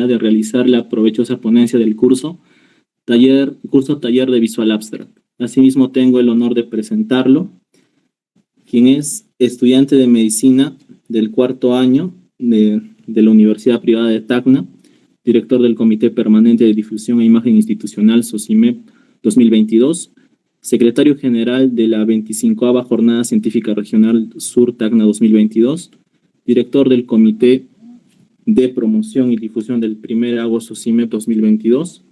oportunidad de realizar la provechosa ponencia del curso taller de Visual Abstract. Asimismo, tengo el honor de presentarlo, quien es estudiante de medicina del cuarto año de la Universidad Privada de Tacna, director del Comité Permanente de Difusión e Imagen Institucional SOCIMEP 2022, secretario general de la 25ª Jornada Científica Regional Sur Tacna 2022, director del Comité de Promoción y Difusión del primer AGO SOCIMEP 2022,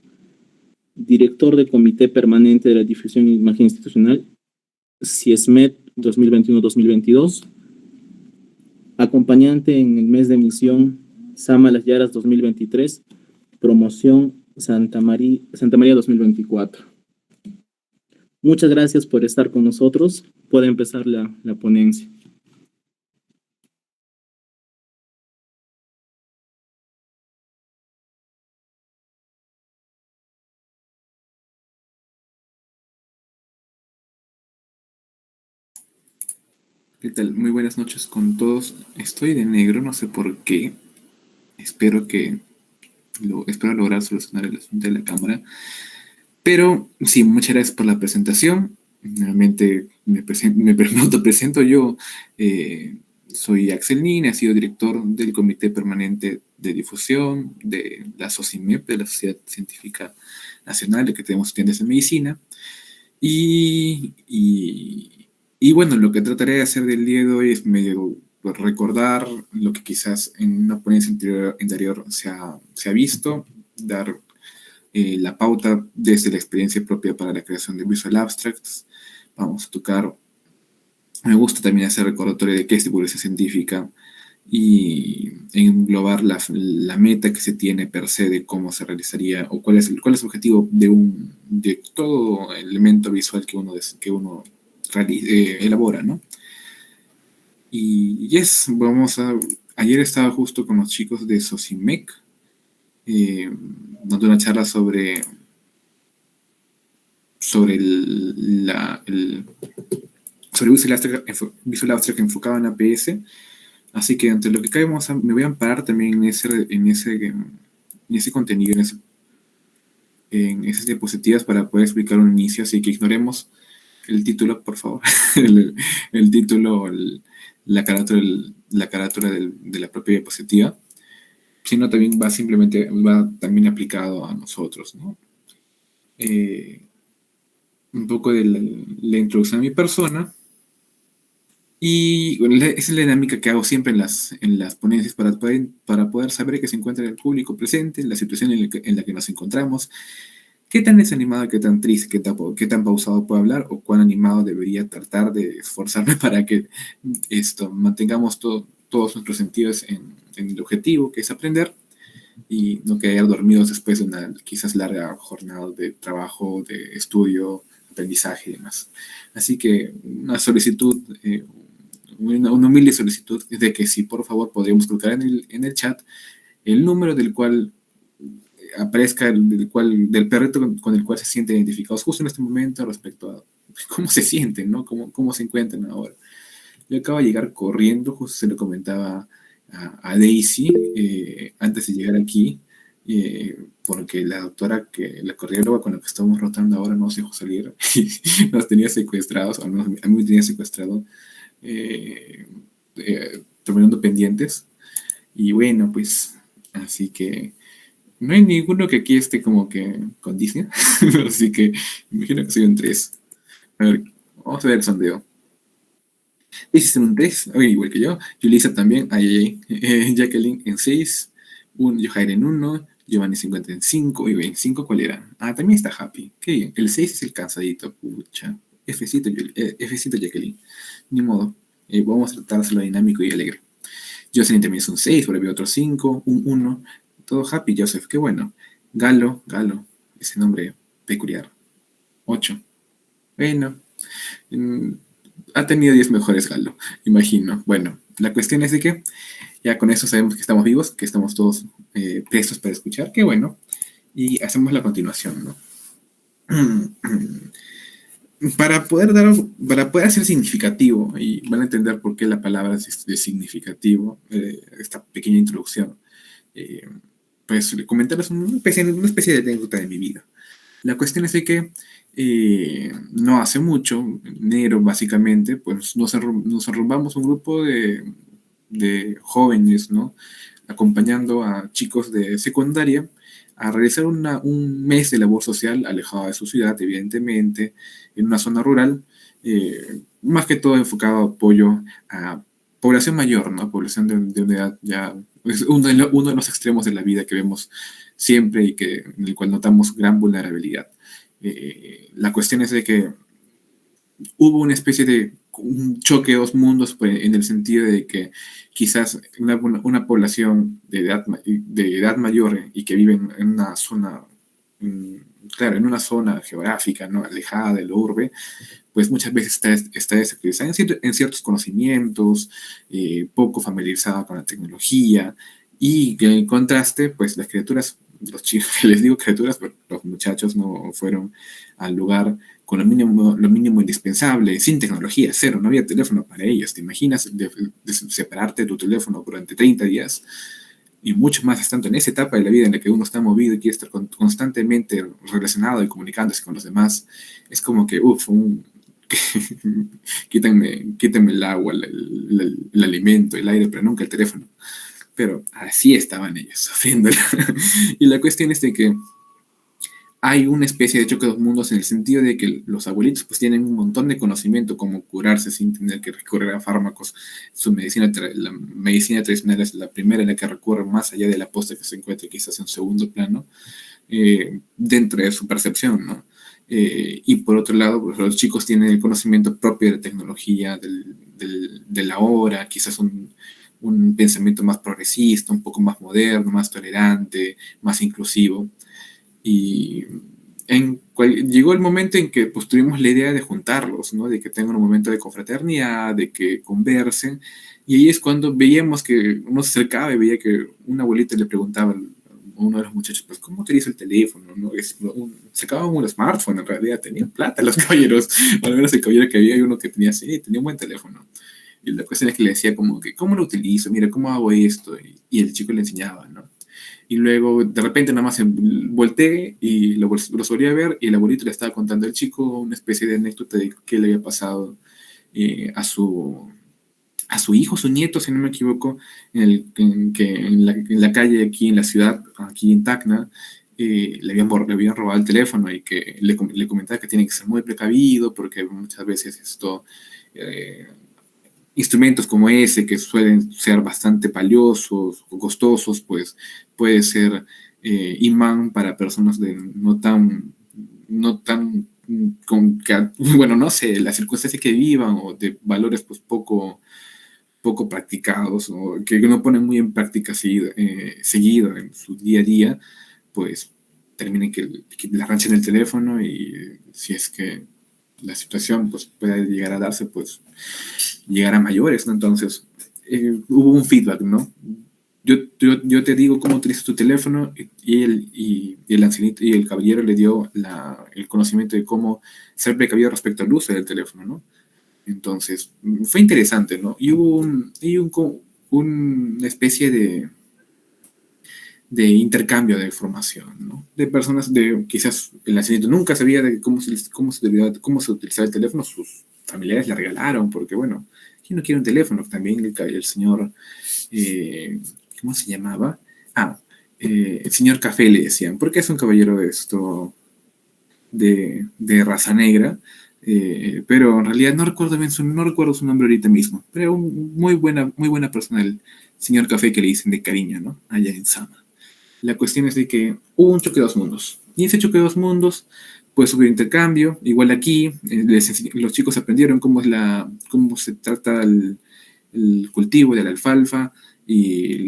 director del Comité Permanente de la Difusión e Imagen Institucional CIESMET 2021-2022, acompañante en el mes de emisión Sama Las Yaras 2023, promoción Santa María 2024. Muchas gracias por estar con nosotros. Puede empezar la ponencia. ¿Qué tal? Muy buenas noches con todos. Estoy de negro, no sé por qué. Espero lograr solucionar el asunto de la cámara. Pero sí, muchas gracias por la presentación. Nuevamente me autopresento yo. Soy Axel Nin, he sido director del Comité Permanente de Difusión de la SOCIMEP, de la Sociedad Científica Nacional, de que tenemos estudiantes en medicina. Y bueno, lo que trataré de hacer del día de hoy es medio recordar lo que quizás en una ponencia anterior se ha visto, dar la pauta desde la experiencia propia para la creación de Visual Abstracts. Vamos a tocar, me gusta también hacer recordatorio de qué es divulgación científica y englobar la meta que se tiene per se de cómo se realizaría o cuál es el objetivo de todo elemento visual que uno elabora, ¿no? Y ayer estaba justo con los chicos de SOCIMEC, dando una charla sobre Visual Abstract enfocado en APS. Así que entre lo que cae me voy a amparar también en ese contenido, en esas diapositivas para poder explicar un inicio, así que ignoremos el título, por favor. el título, la carátula de la propia diapositiva, sino también va también aplicado a nosotros, ¿no? Un poco de la introducción a mi persona. Y bueno, esa es la dinámica que hago siempre en las ponencias para poder saber que se encuentra el público presente, la situación en la que nos encontramos, qué tan desanimado, qué tan triste, qué tan pausado puedo hablar, o cuán animado debería tratar de esforzarme para que mantengamos todos nuestros sentidos en el objetivo, que es aprender, y no quedar dormidos después de una quizás larga jornada de trabajo, de estudio, aprendizaje y demás. Así que una solicitud, una humilde solicitud de que si por favor podríamos colocar en el chat el número del cual aparezca, del perrito con el cual se sienten identificados justo en este momento respecto a cómo se sienten, ¿no? Cómo se encuentran ahora. Yo acabo de llegar corriendo, justo se lo comentaba a Daisy antes de llegar aquí, porque la doctora, la cardióloga con la que estamos rotando ahora no se dejó salir y nos tenía secuestrados, o al menos a mí me tenía secuestrado, terminando pendientes. Y bueno, pues, así que no hay ninguno que aquí esté como que con Disney, así que imagino que soy un 3. A ver, vamos a ver el sondeo. Daisy en un 3, igual que yo. Yulisa también, Jacqueline en 6, Johair en 1, Giovanni 50 en 5, y 25, ¿cuál era? Ah, también está Happy, qué bien. El 6 es el cansadito, pucha. Fcito Jacqueline, ni modo. Vamos a tratárselo dinámico y alegre. Jocelyn también es un 6, por ahí veo otro 5, un 1. Todo happy, Joseph, qué bueno. Galo, ese nombre peculiar. 8. Bueno, ha tenido 10 mejores Galo, imagino. Bueno, la cuestión es de que ya con eso sabemos que estamos vivos, que estamos todos prestos para escuchar, qué bueno. Y hacemos la continuación, ¿no? Para poder ser significativo, y van a entender por qué la palabra es significativo, esta pequeña introducción, pues comentarles una especie de anécdota de mi vida. La cuestión es de que no hace mucho, en enero básicamente, pues nos arrumbamos un grupo de jóvenes, ¿no? Acompañando a chicos de secundaria a realizar un mes de labor social alejado de su ciudad, evidentemente, en una zona rural, más que todo enfocado a apoyo a población mayor, ¿no? Población de una edad ya, es uno de los extremos de la vida que vemos siempre y en el cual notamos gran vulnerabilidad. La cuestión es de que hubo una especie de un choque de dos mundos, pues, en el sentido de que quizás una población de edad mayor y que vive en una zona, mm, claro, en una zona geográfica, ¿no? Alejada de la urbe, pues muchas veces está desactualizada en ciertos conocimientos, poco familiarizada con la tecnología, y que en contraste, pues las criaturas, los chicos, les digo criaturas, pero los muchachos no fueron al lugar con lo mínimo indispensable, sin tecnología, cero, no había teléfono para ellos. ¿Te imaginas de separarte de tu teléfono durante 30 días? Y mucho más estando en esa etapa de la vida en la que uno está movido y quiere estar constantemente relacionado y comunicándose con los demás, es como que, uff, quítenme el agua, el alimento, el aire, pero nunca el teléfono. Pero así estaban ellos, sufriendo. Y la cuestión es de que hay una especie de choque de dos mundos en el sentido de que los abuelitos pues tienen un montón de conocimiento como curarse sin tener que recurrir a fármacos. La medicina tradicional es la primera en la que recurre más allá de la posta que se encuentra quizás en segundo plano, dentro de su percepción, ¿no? Y por otro lado, pues, los chicos tienen el conocimiento propio de la tecnología, de la hora, quizás un pensamiento más progresista, un poco más moderno, más tolerante, más inclusivo. Y llegó el momento en que pues, tuvimos la idea de juntarlos, ¿no? De que tengan un momento de confraternidad, de que conversen. Y ahí es cuando veíamos que uno se acercaba y veía que una abuelita le preguntaba a uno de los muchachos, pues, ¿cómo utiliza el teléfono? ¿No? Sacaban un smartphone, en realidad, tenían plata los caballeros. Al menos el caballero que había, hay uno que tenía, sí, tenía un buen teléfono. Y la cuestión es que le decía como que, ¿cómo lo utilizo? Mira, ¿cómo hago esto? Y el chico le enseñaba, ¿no? Y luego de repente nada más volteé y lo volví a ver y el abuelito le estaba contando al chico una especie de anécdota de qué le había pasado a su hijo, su nieto, si no me equivoco, en la calle aquí en la ciudad, aquí en Tacna, le habían robado el teléfono y que le comentaba que tiene que ser muy precavido porque muchas veces eh, instrumentos como ese, que suelen ser bastante valiosos o costosos, pues puede ser imán para personas no tan, bueno, no sé, las circunstancias que vivan o de valores pues poco practicados o que no ponen muy en práctica seguido en su día a día, pues terminen que le arranchen el teléfono y si es que la situación pues puede llegar a darse, pues llegar a mayores, ¿no? Entonces, hubo un feedback, ¿no? Yo te digo cómo utilizas tu teléfono y el ancianito y el caballero le dio el conocimiento de cómo ser precavido respecto al uso del teléfono, ¿no? Entonces, fue interesante, ¿no? Y hubo una especie de intercambio de información, ¿no? De personas quizás el ancianito nunca sabía de cómo se utilizaba el teléfono, sus familiares le regalaron, porque bueno, ¿quién no quiere un teléfono? También el señor, eh, ¿cómo se llamaba? El señor Café le decían, porque es un caballero de raza negra, pero en realidad no recuerdo su nombre ahorita mismo, pero muy buena persona, el señor Café que le dicen de cariño, ¿no? Allá en Sama. La cuestión es de que hubo un choque de dos mundos. Y ese choque de dos mundos, pues hubo intercambio. Igual aquí, los chicos aprendieron cómo se trata el cultivo de la alfalfa. Y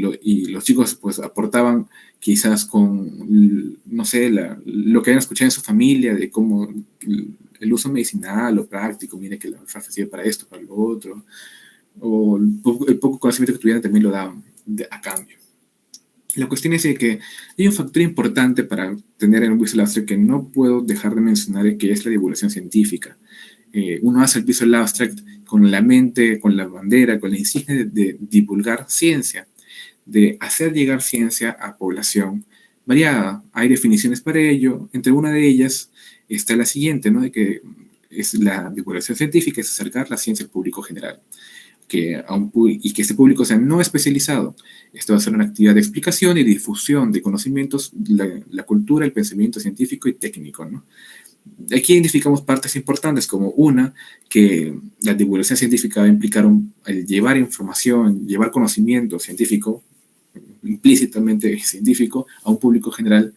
los chicos pues aportaban quizás con, no sé, lo que habían escuchado en su familia, de cómo el uso medicinal o práctico, mire que la alfalfa sirve para esto, para lo otro. O el poco conocimiento que tuvieran también lo daban a cambio. La cuestión es de que hay un factor importante para tener en un Visual Abstract que no puedo dejar de mencionar, que es la divulgación científica. Uno hace el Visual Abstract con la mente, con la bandera, con la insignia de divulgar ciencia, de hacer llegar ciencia a población hay definiciones para ello. Entre una de ellas está la siguiente, ¿no? De que es la divulgación científica, es acercar la ciencia al público general y que este público sea no especializado. Esto va a ser una actividad de explicación y de difusión de conocimientos, la cultura, el pensamiento científico y técnico, ¿no? Aquí identificamos partes importantes como una, que la divulgación científica va a implicar el llevar información, llevar conocimiento científico, implícitamente científico, a un público general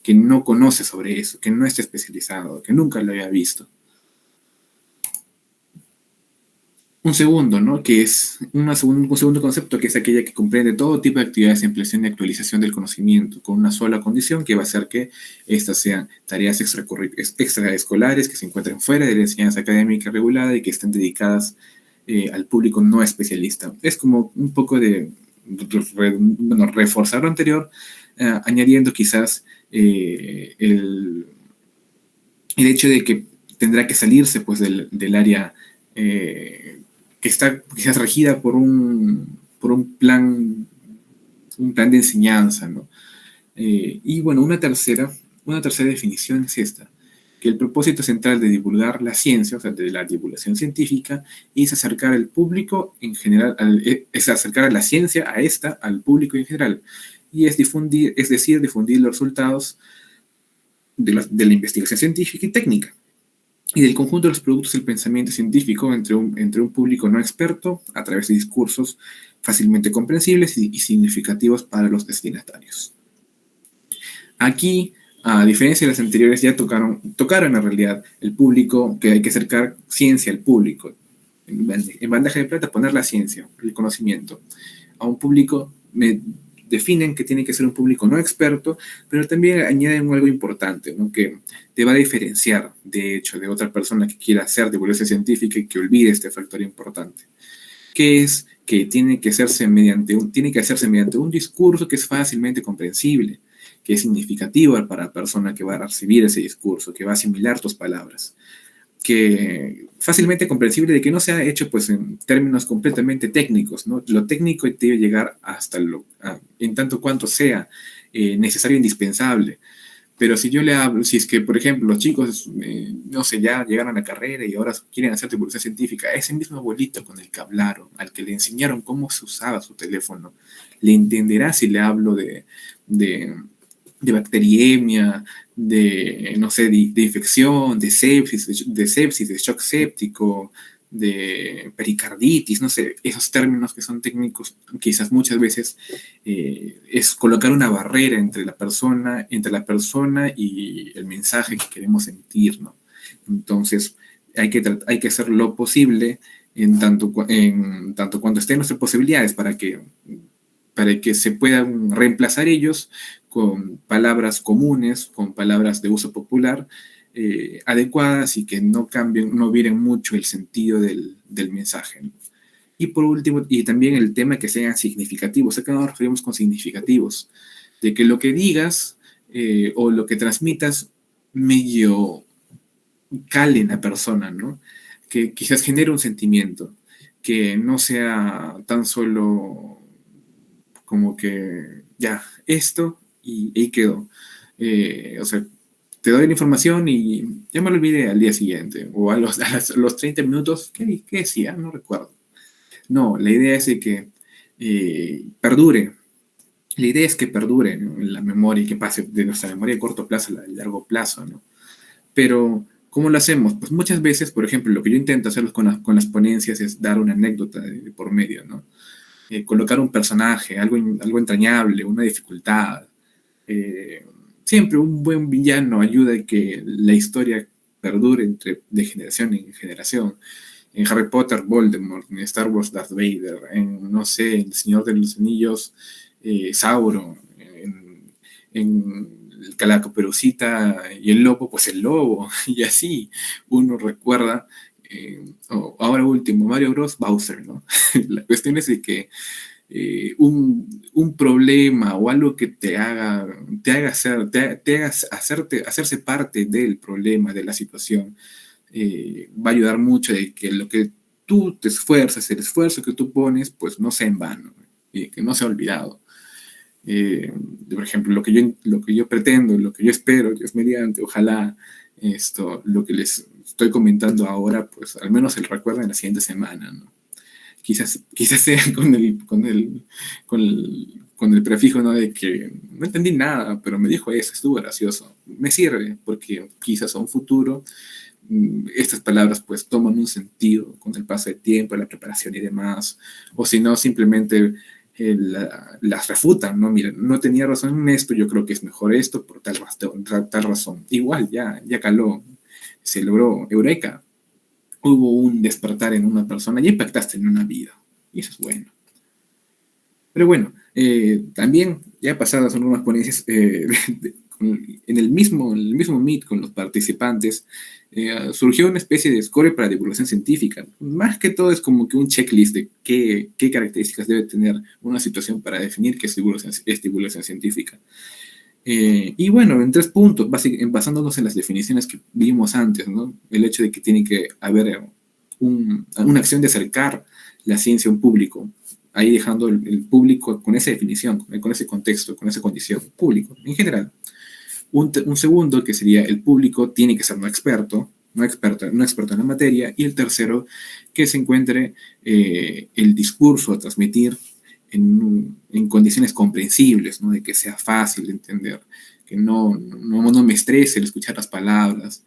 que no conoce sobre eso, que no está especializado, que nunca lo haya visto. Un segundo, ¿no? Que es un segundo concepto, que es aquella que comprende todo tipo de actividades de ampliación y actualización del conocimiento, con una sola condición, que va a ser que estas sean tareas extraescolares que se encuentren fuera de la enseñanza académica regulada y que estén dedicadas al público no especialista. Es como un poco de reforzar lo anterior, añadiendo quizás el hecho de que tendrá que salirse pues del área que está quizás regida por un plan de enseñanza, ¿no? Y bueno, una tercera definición es esta, que el propósito central de divulgar la ciencia, o sea, de la divulgación científica, es acercar al público en general, es acercar a la ciencia al público en general, y es decir, difundir los resultados de la investigación científica y técnica, y del conjunto de los productos del pensamiento científico entre un público no experto a través de discursos fácilmente comprensibles y significativos para los destinatarios. Aquí, a diferencia de las anteriores, ya tocaron en realidad el público, que hay que acercar ciencia al público. En bandeja de plata poner la ciencia, el conocimiento. A un público, definen que tiene que ser un público no experto, pero también añaden algo importante, ¿no? Que te va a diferenciar, de hecho, de otra persona que quiera hacer divulgación científica y que olvide este factor importante, que es que tiene que hacerse mediante un discurso que es fácilmente comprensible, que es significativo para la persona que va a recibir ese discurso, que va a asimilar tus palabras, que fácilmente comprensible, de que no sea hecho pues en términos completamente técnicos, ¿no? Lo técnico debe llegar hasta en tanto cuanto sea necesario e indispensable. Pero si yo le hablo, si es que, por ejemplo, los chicos, no sé, ya llegaron a la carrera y ahora quieren hacer divulgación científica, ese mismo abuelito con el que hablaron, al que le enseñaron cómo se usaba su teléfono, le entenderá si le hablo de bacteriemia, no sé, de infección, de sepsis, de shock séptico, de pericarditis, no sé, esos términos que son técnicos, quizás muchas veces es colocar una barrera entre la persona y el mensaje que queremos sentir, ¿no? Entonces, hay que hacer lo posible en tanto cuando estén nuestras posibilidades para que se puedan reemplazar ellos con palabras comunes, con palabras de uso popular, adecuadas y que no cambien, no viren mucho el sentido del mensaje, ¿no? Y por último, y también el tema que sean significativos. Acá nos referimos con significativos, de que lo que digas o lo que transmitas medio cale en la persona, ¿no? Que quizás genere un sentimiento, que no sea tan solo como que ya, esto y ahí quedó. O sea, te doy la información y ya me lo olvidé al día siguiente, o a los 30 minutos, ¿qué decía? No recuerdo. No, la idea es de que perdure. La idea es que perdure, ¿no? En la memoria y que pase de nuestra memoria a corto plazo a largo plazo, ¿no? Pero, ¿cómo lo hacemos? Pues muchas veces, por ejemplo, lo que yo intento hacer con las ponencias es dar una anécdota de por medio, ¿no? Colocar un personaje, algo entrañable, una dificultad. Eh, Siempre un buen villano ayuda a que la historia perdure de generación en generación. En Harry Potter, Voldemort; en Star Wars, Darth Vader; en, no sé, El Señor de los Anillos, Sauron; en la Caperucita y el Lobo, pues el lobo, y así uno recuerda. Ahora último, Mario Bros. Bowser, ¿no? La cuestión es de que un problema o algo que te haga hacerse parte del problema, de la situación, va a ayudar mucho de que lo que tú te esfuerzas, el esfuerzo que tú pones, pues no sea en vano y que no sea olvidado. Por ejemplo, lo que yo pretendo, lo que yo espero, Dios mediante, ojalá lo que les estoy comentando ahora, pues al menos se lo recuerden la siguiente semana, ¿no? Quizás sea con el prefijo, ¿no? De que no entendí nada, pero me dijo eso, estuvo gracioso. Me sirve, porque quizás a un futuro estas palabras pues toman un sentido con el paso del tiempo, la preparación y demás, o si no, simplemente las refutan, ¿no? Mira, no tenía razón en esto, yo creo que es mejor esto por tal razón. Igual, ya caló, se logró, eureka, hubo un despertar en una persona y impactaste en una vida, y eso es bueno. Pero bueno, también ya pasadas algunas ponencias en el mismo Meet con los participantes, surgió una especie de score para divulgación científica. Más que todo es como que un checklist de qué características debe tener una situación para definir qué es divulgación científica. Y bueno, en 3 puntos, basándonos en las definiciones que vimos antes, ¿no? El hecho de que tiene que haber una acción de acercar la ciencia a un público, ahí dejando el público con esa definición, con ese contexto, con esa condición, público en general. Un segundo, que sería el público tiene que ser no experto en la materia. Y el tercero, que se encuentre el discurso a transmitir en condiciones comprensibles, ¿no? De que sea fácil de entender, que no me estrese el escuchar las palabras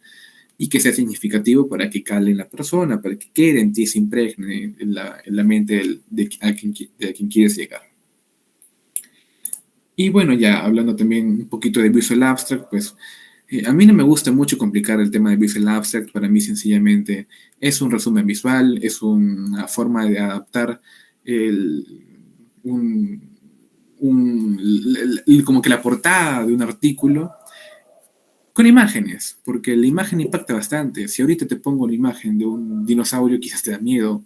y que sea significativo para que cale en la persona, para que quede en ti, se impregne en la mente a quien quieres llegar. Y bueno, ya hablando también un poquito de Visual Abstract, pues a mí no me gusta mucho complicar el tema de Visual Abstract. Para mí sencillamente es un resumen visual, es una forma de adaptar como que la portada de un artículo con imágenes, porque la imagen impacta bastante. Si ahorita te pongo una imagen de un dinosaurio, quizás te da miedo,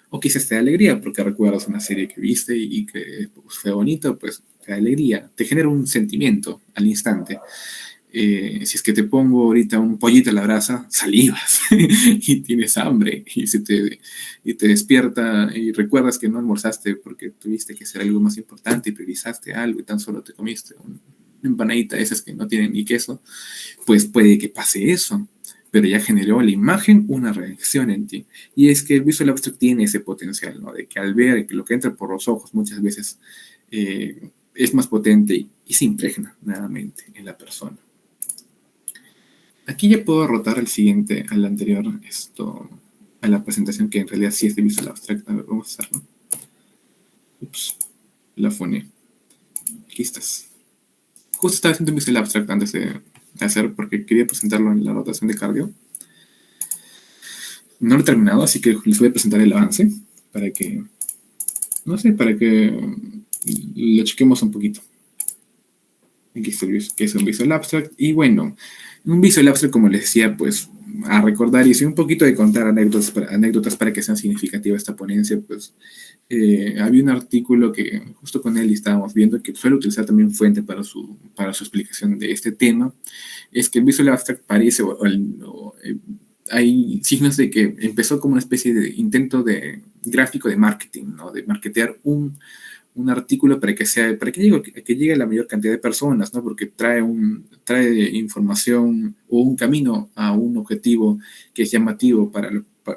o quizás te da alegría, porque recuerdas una serie que viste y que pues, fue bonito, pues te da alegría, te genera un sentimiento al instante. Si es que te pongo ahorita un pollito a la brasa, salivas y tienes hambre y te despierta y recuerdas que no almorzaste porque tuviste que hacer algo más importante y priorizaste algo y tan solo te comiste una empanadita de esas que no tienen ni queso, pues puede que pase eso, pero ya generó la imagen una reacción en ti. Y es que el Visual Abstract tiene ese potencial, ¿no? De que al ver que lo que entra por los ojos muchas veces es más potente y se impregna nuevamente en la persona. Aquí ya puedo rotar al anterior, a la presentación que en realidad sí es de Visual Abstract. A ver, vamos a hacerlo. Ups, la foné. Aquí estás. Justo estaba haciendo Visual Abstract antes de hacer, porque quería presentarlo en la rotación de cardio. No lo he terminado, así que les voy a presentar el avance para que, no sé, para que lo chequemos un poquito. Aquí está que es un Visual Abstract. Y bueno, un Visual Abstract, como les decía, pues a recordar y un poquito de contar anécdotas para que sean significativas esta ponencia, pues había un artículo que justo con él estábamos viendo que suele utilizar también fuente para su explicación de este tema. Es que el Visual Abstract parece, hay signos de que empezó como una especie de intento de gráfico de marketing, ¿no? De marketear un artículo para que llegue a la mayor cantidad de personas, ¿no? Porque trae información o un camino a un objetivo que es llamativo para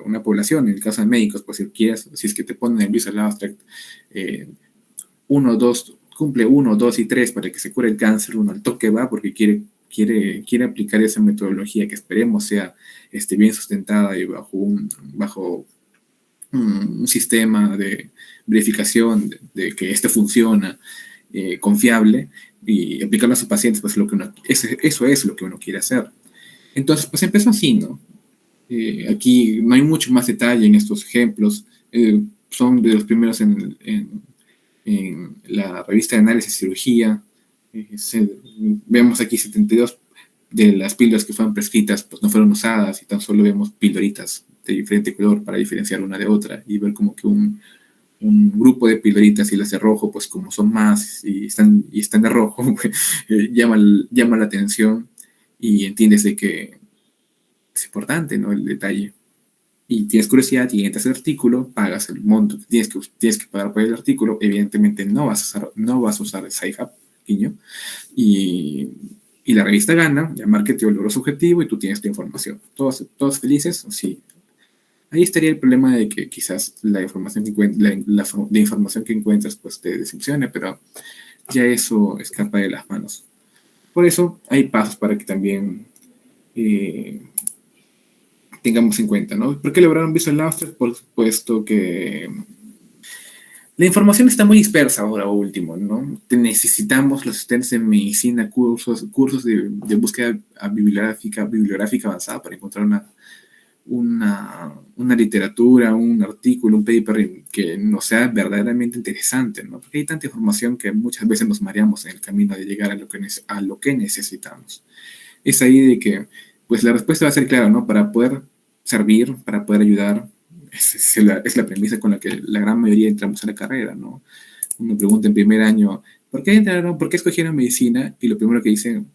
una población. En el caso de médicos, pues si es que te ponen el Visual Abstract 1, 2, cumple 1, 2 y 3 para que se cure el cáncer, uno al toque va porque quiere aplicar esa metodología que esperemos sea bien sustentada y bajo un sistema de verificación de que funciona, confiable, y aplicarlo a sus pacientes, pues eso es lo que uno quiere hacer. Entonces, pues empezó así, ¿no? Aquí no hay mucho más detalle en estos ejemplos, son de los primeros en la revista de análisis de cirugía. Vemos aquí 72 de las píldoras que fueron prescritas, pues no fueron usadas, y tan solo vemos pildoritas de diferente color para diferenciar una de otra y ver como que un grupo de pildoritas y las de rojo, pues como son más y están de rojo, pues, llama la atención y entiendes de que es importante, ¿no? El detalle. y tienes curiosidad y entras al artículo, pagas el monto que tienes que pagar por el artículo, evidentemente no vas a usar Sci-Hub, guiño, y, y la revista gana, el marketing logró su objetivo y tú tienes tu información. Todos felices, sí. Ahí estaría el problema de que quizás la información la información que encuentras pues te decepcione, pero ya eso escapa de las manos. Por eso hay pasos para que también eh, tengamos en cuenta, ¿no? ¿Por qué lograron Visual Abstract? Por supuesto que la información está muy dispersa ahora último, ¿no? Necesitamos los asistentes de medicina, cursos de búsqueda bibliográfica avanzada para encontrar una literatura, un artículo, un paper que nos sea verdaderamente interesante, ¿no? Porque hay tanta información que muchas veces nos mareamos en el camino de llegar a lo que necesitamos. Es ahí de que, pues la respuesta va a ser clara, ¿no? Para poder servir, para poder ayudar, es la premisa con la que la gran mayoría entramos a la carrera, ¿no? Uno pregunta en primer año, ¿por qué entraron, por qué escogieron medicina? Y lo primero que dicen,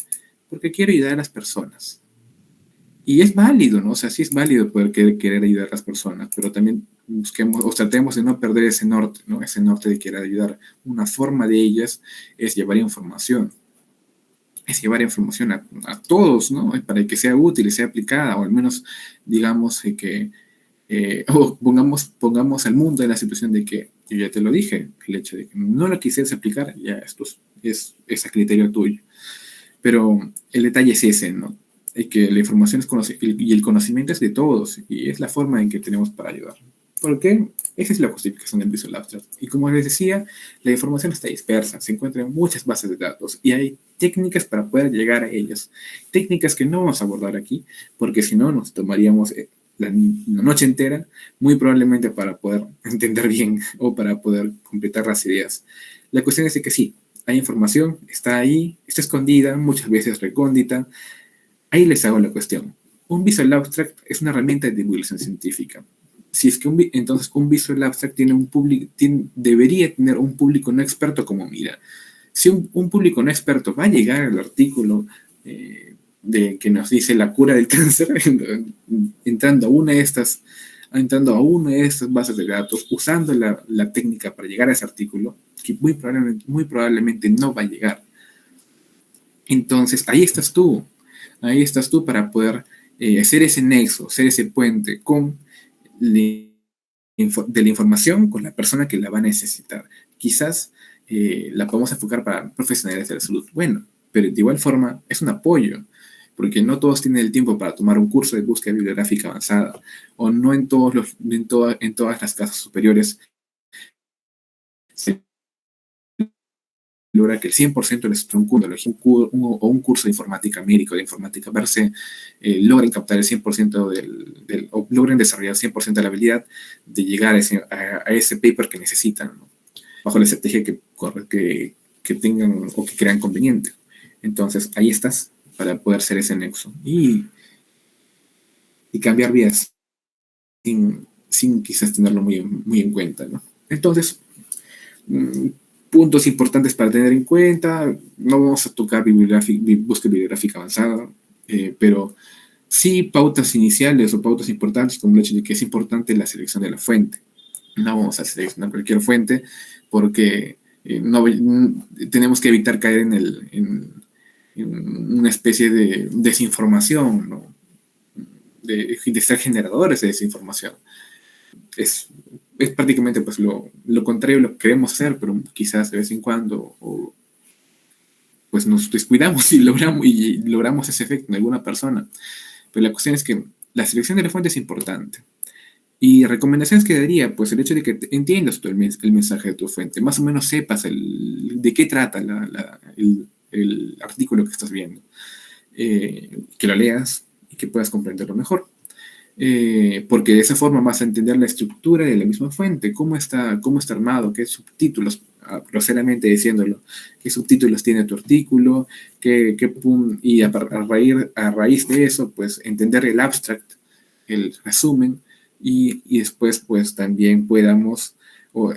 porque quiero ayudar a las personas. Y es válido, ¿no? O sea, sí es válido poder querer ayudar a las personas, pero también busquemos o tratemos de no perder ese norte, ¿no? Ese norte de querer ayudar. Una forma de ellas es llevar información. Es llevar información a todos, ¿no? Para que sea útil y sea aplicada, o al menos digamos o pongamos al mundo en la situación de que, yo ya te lo dije, el hecho de que no lo quisieras aplicar, ya esto es a criterio tuyo. Pero el detalle es ese, ¿no? Que la información y el conocimiento es de todos, y es la forma en que tenemos para ayudar. ¿Por qué? Esa es la justificación del Visual Abstract. Y como les decía, la información está dispersa, se encuentra en muchas bases de datos, y hay técnicas para poder llegar a ellas. Técnicas que no vamos a abordar aquí, porque si no nos tomaríamos la noche entera, muy probablemente para poder entender bien o para poder completar las ideas. La cuestión es de que sí, hay información, está ahí, está escondida, muchas veces recóndita. Ahí les hago la cuestión. Un Visual Abstract es una herramienta de divulgación científica. Si es que entonces un Visual Abstract debería tener un público no experto como mira. Si un público no experto va a llegar al artículo de que nos dice la cura del cáncer, entrando a una de estas bases de datos, usando la técnica para llegar a ese artículo, que muy probablemente no va a llegar. Entonces, ahí estás tú para poder hacer ese nexo, hacer ese puente de la información con la persona que la va a necesitar. Quizás la podemos enfocar para profesionales de la salud. Bueno, pero de igual forma es un apoyo, porque no todos tienen el tiempo para tomar un curso de búsqueda bibliográfica avanzada, o no en todas las casas superiores se logra que el 100% de los estudiantes o un curso de informática médica, de informática per se, logren captar el 100% o logren desarrollar el 100% de la habilidad de llegar a ese paper que necesitan, ¿no? Bajo la estrategia que tengan o que crean conveniente. Entonces, ahí estás para poder hacer ese nexo y cambiar vidas sin quizás tenerlo muy en cuenta, ¿no? Entonces, puntos importantes para tener en cuenta, no vamos a tocar búsqueda bibliográfica avanzada, pero sí pautas iniciales o pautas importantes, como el hecho de que es importante la selección de la fuente. No vamos a seleccionar cualquier fuente porque tenemos que evitar caer en una especie de desinformación, ¿no? de ser generadores de desinformación. Es prácticamente pues lo contrario de lo que queremos hacer, pero quizás de vez en cuando pues nos descuidamos y logramos ese efecto en alguna persona. Pero la cuestión es que la selección de la fuente es importante. Y recomendaciones que daría, pues el hecho de que entiendas tú el mensaje de tu fuente, más o menos sepas de qué trata el artículo que estás viendo, que lo leas y que puedas comprenderlo mejor. Porque de esa forma vas a entender la estructura de la misma fuente, cómo está armado, qué subtítulos, groseramente diciéndolo, qué subtítulos tiene tu artículo, y a raíz de eso, pues entender el abstract, el resumen, y después pues también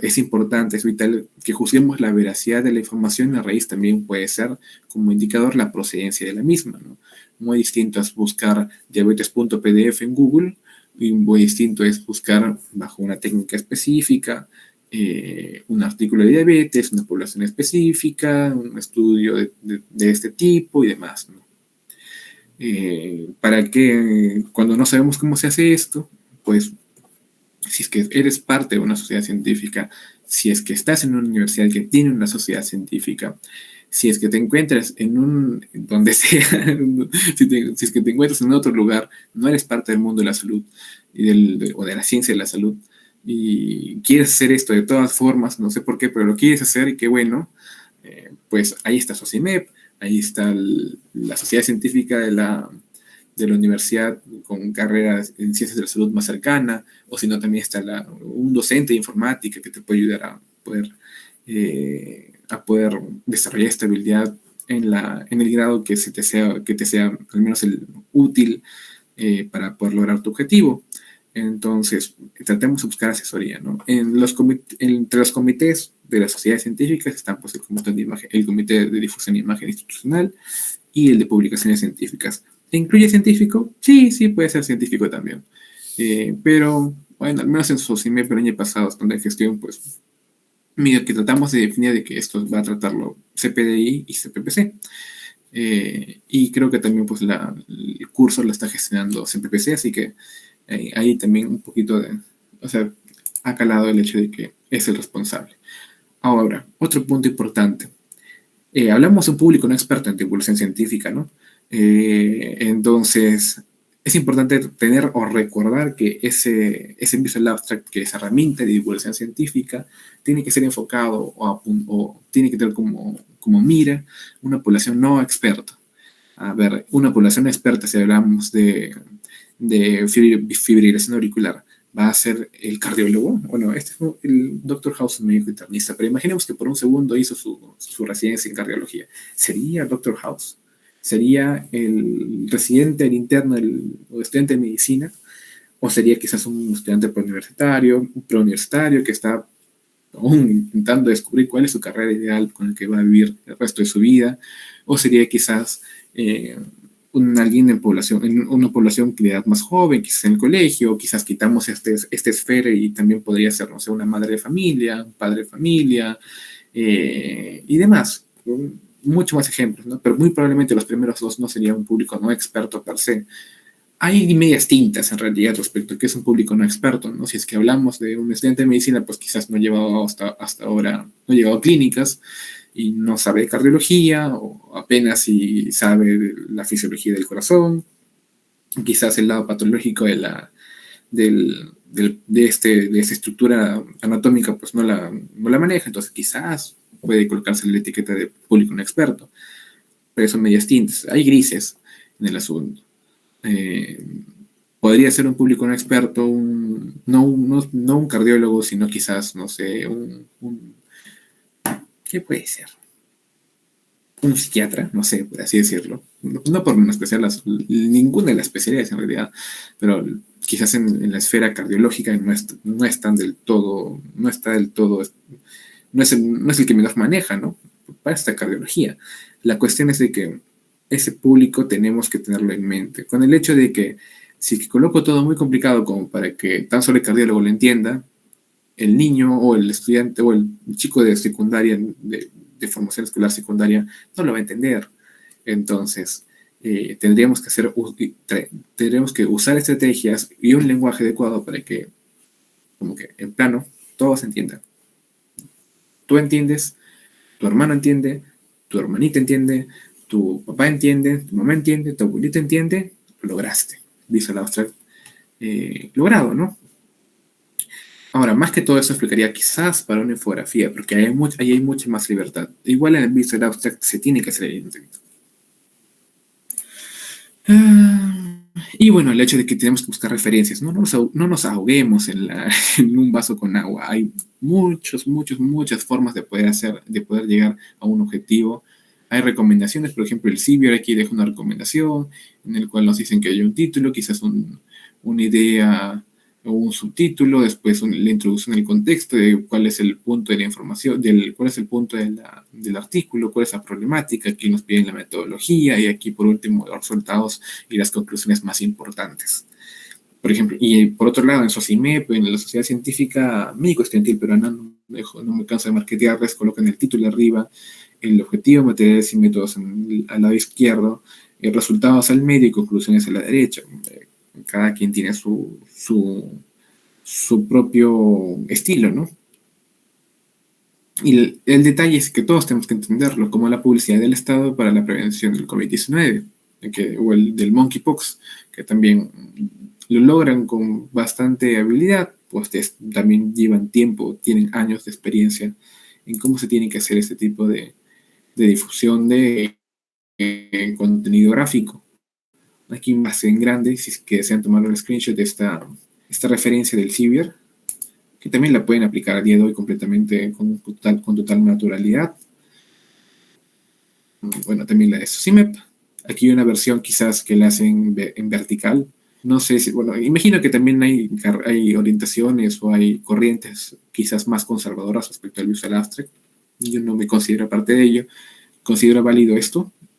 es importante, es vital que juzguemos la veracidad de la información. A raíz también puede ser como indicador la procedencia de la misma, ¿no? Muy distinto es buscar diabetes.pdf en Google y muy distinto es buscar bajo una técnica específica, un artículo de diabetes, una población específica, un estudio de este tipo y demás, ¿no? Para que cuando no sabemos cómo se hace esto, pues si es que eres parte de una sociedad científica, si es que estás en una universidad que tiene una sociedad científica, si es que te encuentras en donde sea, si es que te encuentras en otro lugar, no eres parte del mundo de la salud o de la ciencia de la salud, y quieres hacer esto de todas formas, no sé por qué, pero lo quieres hacer y qué bueno, pues ahí está SOCIMEP, ahí está la sociedad científica de la universidad con carreras en ciencias de la salud más cercana, o si no también está un docente de informática que te puede ayudar a poder desarrollar estabilidad en el grado que te sea al menos útil para poder lograr tu objetivo. Entonces, tratemos de buscar asesoría, ¿no? Entre los comités de las sociedades científicas están pues, el comité de difusión de imagen institucional y el de publicaciones científicas. ¿Te incluye científico? Sí, sí, puede ser científico también. Pero, bueno, al menos en SOCIMEP el año pasado, estando en gestión, pues, medio que tratamos de definir de que esto va a tratarlo CPDI y CPPC. Y creo que también, pues, el curso lo está gestionando CPPC, así que ahí también un poquito o sea, ha calado el hecho de que es el responsable. Ahora, otro punto importante. Hablamos de un público no experto en divulgación científica, ¿no? Entonces, es importante tener o recordar que ese Visual Abstract, que esa herramienta de divulgación científica, tiene que ser enfocado o tiene que tener como mira una población no experta. A ver, una población experta, si hablamos de fibrilación auricular, va a ser el cardiólogo. Bueno, este es el Dr. House, médico internista, pero imaginemos que por un segundo hizo su residencia en cardiología. ¿Sería Dr. House? ¿Sería el residente, el interno, o estudiante de medicina? ¿O sería quizás un estudiante preuniversitario que está aún intentando descubrir cuál es su carrera ideal con el que va a vivir el resto de su vida? ¿O sería quizás alguien en una población de edad más joven, quizás en el colegio, quizás quitamos esta esfera y también podría ser, no sé, una madre de familia, un padre de familia y demás? Muchos más ejemplos, ¿no? Pero muy probablemente los primeros dos no sería un público no experto per se. Hay medias tintas en realidad respecto a qué es un público no experto, ¿no? Si es que hablamos de un estudiante de medicina, pues quizás no ha llevado hasta ahora, no ha llegado a clínicas y no sabe de cardiología o apenas si sabe de la fisiología del corazón, quizás el lado patológico de esta estructura anatómica pues no la maneja, entonces quizás puede colocarse la etiqueta de público no experto, pero son medias tintas, hay grises en el asunto. Podría ser un público no experto, no un cardiólogo, sino quizás, no sé, ¿qué puede ser? Un psiquiatra, no sé, por así decirlo. No por menospreciar ninguna de las especialidades en realidad, pero quizás en la esfera cardiológica no está del todo, no es el que mejor maneja, ¿no? Para esta cardiología. La cuestión es de que ese público tenemos que tenerlo en mente. Con el hecho de que si coloco todo muy complicado como para que tan solo el cardiólogo lo entienda, el niño o el estudiante o el chico de secundaria, de formación escolar secundaria, no lo va a entender. Entonces, tendríamos que usar estrategias y un lenguaje adecuado para que, como que en plano, todos entiendan. Tú entiendes, tu hermano entiende, tu hermanita entiende, tu papá entiende, tu mamá entiende, tu abuelita entiende, lo lograste. Visual Abstract logrado, ¿no? Ahora, más que todo eso explicaría quizás para una infografía, porque ahí hay mucha más libertad. Igual en el Visual Abstract se tiene que hacer el intento. Y bueno, el hecho de que tenemos que buscar referencias, no nos ahoguemos en un vaso con agua. Hay muchas formas de poder llegar a un objetivo. Hay recomendaciones, por ejemplo, el CIBIR aquí deja una recomendación en el cual nos dicen que hay un título, quizás una idea o un subtítulo, después la introducción al contexto de cuál es el punto de la información, cuál es el punto del artículo, cuál es la problemática, aquí nos piden la metodología y aquí por último los resultados y las conclusiones más importantes. por ejemplo, y por otro lado, en SOCIMEP, en la Sociedad Científica Médico-Estudiantil Peruana, no me canso de marketearles, colocan el título arriba, el objetivo, materiales y métodos al lado izquierdo, resultados al medio y conclusiones a la derecha. Cada quien tiene su propio estilo, ¿no? Y el detalle es que todos tenemos que entenderlo, como la publicidad del Estado para la prevención del COVID-19, o el del monkeypox, que también lo logran con bastante habilidad, pues también llevan tiempo, tienen años de experiencia en cómo se tiene que hacer este tipo de difusión de contenido gráfico. Aquí más en grande, si es que desean tomar un screenshot de esta referencia del CIBIER, que también la pueden aplicar a día de hoy completamente con total naturalidad. Bueno, también la de SOCIMEP. Aquí hay una versión quizás que la hacen en vertical. No sé si, bueno, imagino que también hay orientaciones o hay corrientes quizás más conservadoras respecto al Visual Abstract. Yo no me considero parte de ello. ¿Considero válido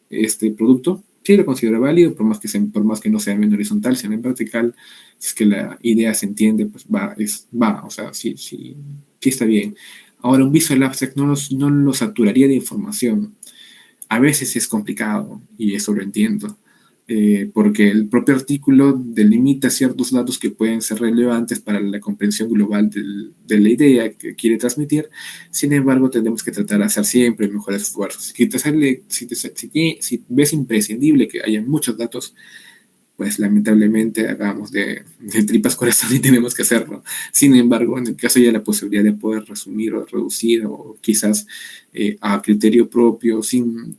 este producto? Sí, lo considero válido, por más que no sea en horizontal, sino en vertical. Si es que la idea se entiende, pues va, o sea, sí está bien. Ahora, un Visual Abstract no lo saturaría de información. A veces es complicado, y eso lo entiendo, porque el propio artículo delimita ciertos datos que pueden ser relevantes para la comprensión global de la idea que quiere transmitir. Sin embargo, tenemos que tratar de hacer siempre el mejor esfuerzo. Si ves imprescindible que haya muchos datos, pues lamentablemente hagamos de tripas corazón y tenemos que hacerlo. Sin embargo, en el caso ya la posibilidad de poder resumir o reducir o quizás a criterio propio, sin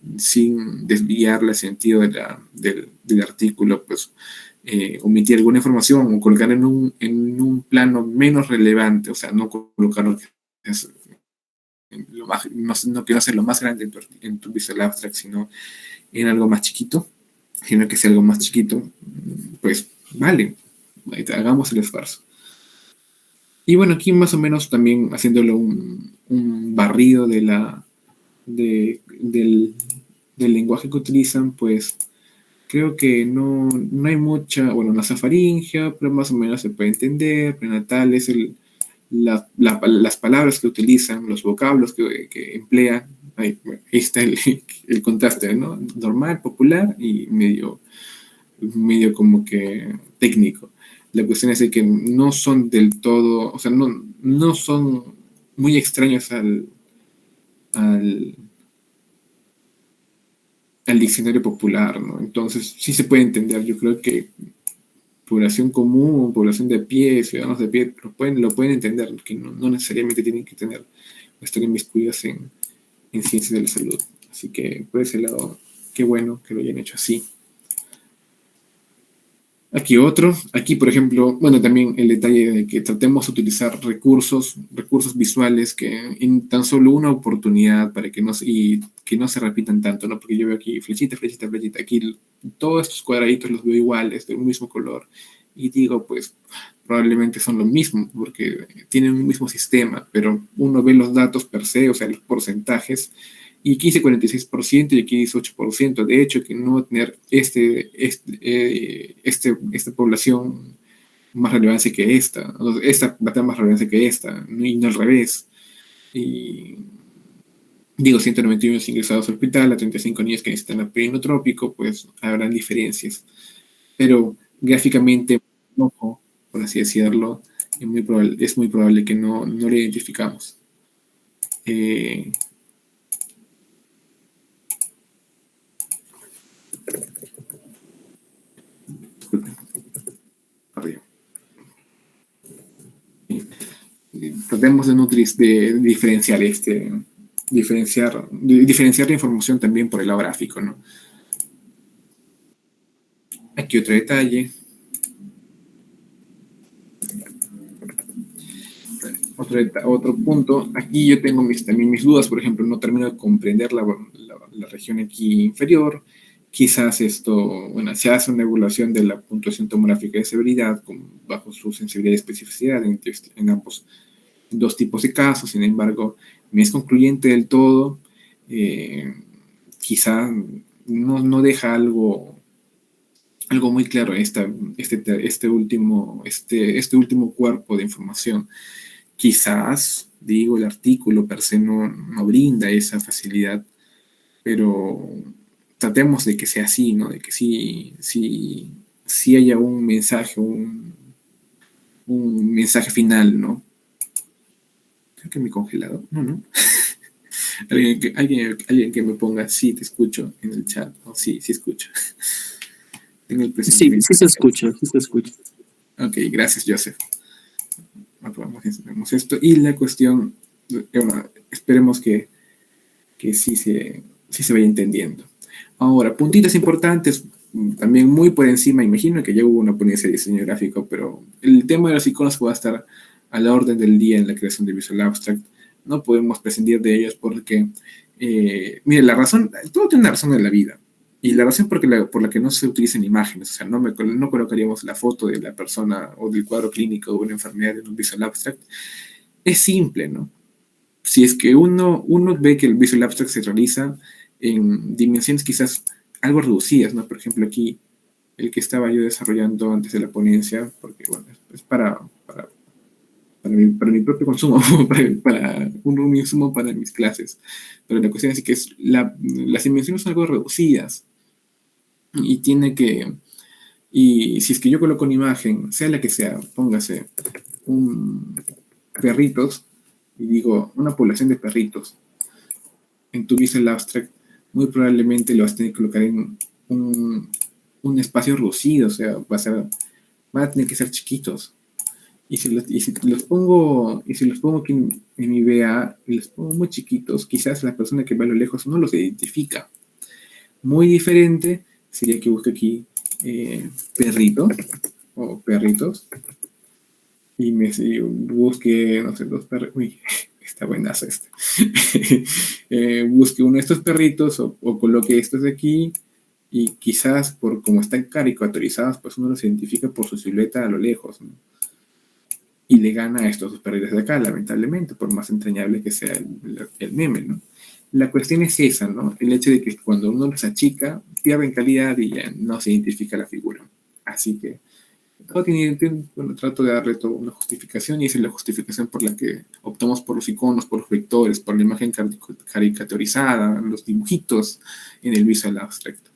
desviar el sentido del artículo, pues omitir alguna información o colocar en un plano menos relevante, o sea, no colocarlo no quiero hacerlo más grande en tu Visual Abstract, sino en algo más chiquito, sino que sea algo más chiquito, pues vale, hagamos el esfuerzo. Y bueno, aquí más o menos también haciéndolo un barrido del lenguaje que utilizan, pues creo que no hay mucha, bueno, nasofaringea, pero más o menos se puede entender. Prenatal es las palabras que utilizan, los vocablos que emplean. Ahí está el contraste, ¿no? Normal, popular y medio como que técnico. La cuestión es de que no son del todo, o sea, no son muy extraños al diccionario popular, ¿no? Entonces, sí se puede entender. Yo creo que población común, población de pie, ciudadanos de pie, lo pueden entender, que no necesariamente tienen que estar inmiscuidos en ciencias de la salud. Así que, por ese lado, qué bueno que lo hayan hecho así. Aquí, por ejemplo, bueno, también el detalle de que tratemos de utilizar recursos visuales que en tan solo una oportunidad para que no se repitan tanto, ¿no? Porque yo veo aquí flechita, flechita, flechita, aquí todos estos cuadraditos los veo iguales, de un mismo color, y digo, pues, probablemente son lo mismo, porque tienen un mismo sistema, pero uno ve los datos per se, o sea, los porcentajes, y aquí dice 46% y aquí dice 8%. De hecho, que no va a tener esta población más relevancia que esta. Esta va a tener más relevancia que esta, y no al revés. Y digo, 191 ingresados al hospital, a 35 niños que necesitan apoyo trópico, pues habrán diferencias. Pero gráficamente, ojo, por así decirlo, es muy probable que no lo identificamos. Arriba. Tratemos de diferenciar la información también por el lado gráfico, ¿no? Aquí otro detalle. Otro punto. Aquí yo tengo también mis dudas, por ejemplo, no termino de comprender la región aquí inferior. Quizás esto, bueno, se hace una evaluación de la puntuación tomográfica de severidad bajo su sensibilidad y especificidad en ambos dos tipos de casos. Sin embargo, me es concluyente del todo. Quizá no deja algo algo muy claro este último cuerpo de información. Quizás, digo, el artículo per se no brinda esa facilidad, pero tratemos de que sea así, ¿no? De que sí haya un mensaje final, ¿no? Creo que me he congelado. No. Alguien que me ponga sí, te escucho en el chat. O sí, sí escucho. Tengo el Sí, presentimiento. sí se escucha, sí se escucha. Ok, gracias, Joseph. Aprobamos esto. Y la cuestión, bueno, esperemos que sí se vaya entendiendo. Ahora, puntitos importantes, también muy por encima, imagino que ya hubo una ponencia de diseño gráfico, pero el tema de los iconos va a estar a la orden del día en la creación de Visual Abstract. No podemos prescindir de ellos porque, mire, la razón, todo tiene una razón en la vida. Y la razón por la que no se utilizan imágenes, o sea, no colocaríamos la foto de la persona o del cuadro clínico o una enfermedad en un Visual Abstract, es simple, ¿no? Si es que uno ve que el Visual Abstract se realiza en dimensiones quizás algo reducidas, ¿no? Por ejemplo, aquí el que estaba yo desarrollando antes de la ponencia, porque bueno, es para mi propio consumo, para un insumo para mis clases. Pero la cuestión es que las dimensiones son algo reducidas y y si es que yo coloco una imagen, sea la que sea, póngase un perritos, y digo una población de perritos, en tu Visual Abstract, muy probablemente lo vas a tener que colocar en un espacio reducido, o sea, van a tener que ser chiquitos. Y si los pongo aquí en mi VA y los pongo muy chiquitos, quizás la persona que va a lo lejos no los identifica. Muy diferente sería que busque aquí perrito o perritos y busque, no sé, dos perritos. Uy, está buenazo este. Busque uno de estos perritos o coloque estos de aquí y quizás por como están caricaturizados, pues uno los identifica por su silueta a lo lejos, ¿no? Y le gana a estos dos perritos de acá, lamentablemente, por más entrañable que sea el meme, ¿no? La cuestión es esa, ¿no? El hecho de que cuando uno los achica, pierden calidad y ya no se identifica la figura. Así que bueno, trato de darle toda una justificación y esa es la justificación por la que optamos por los iconos, por los vectores, por la imagen caricaturizada, los dibujitos en el Visual Abstract.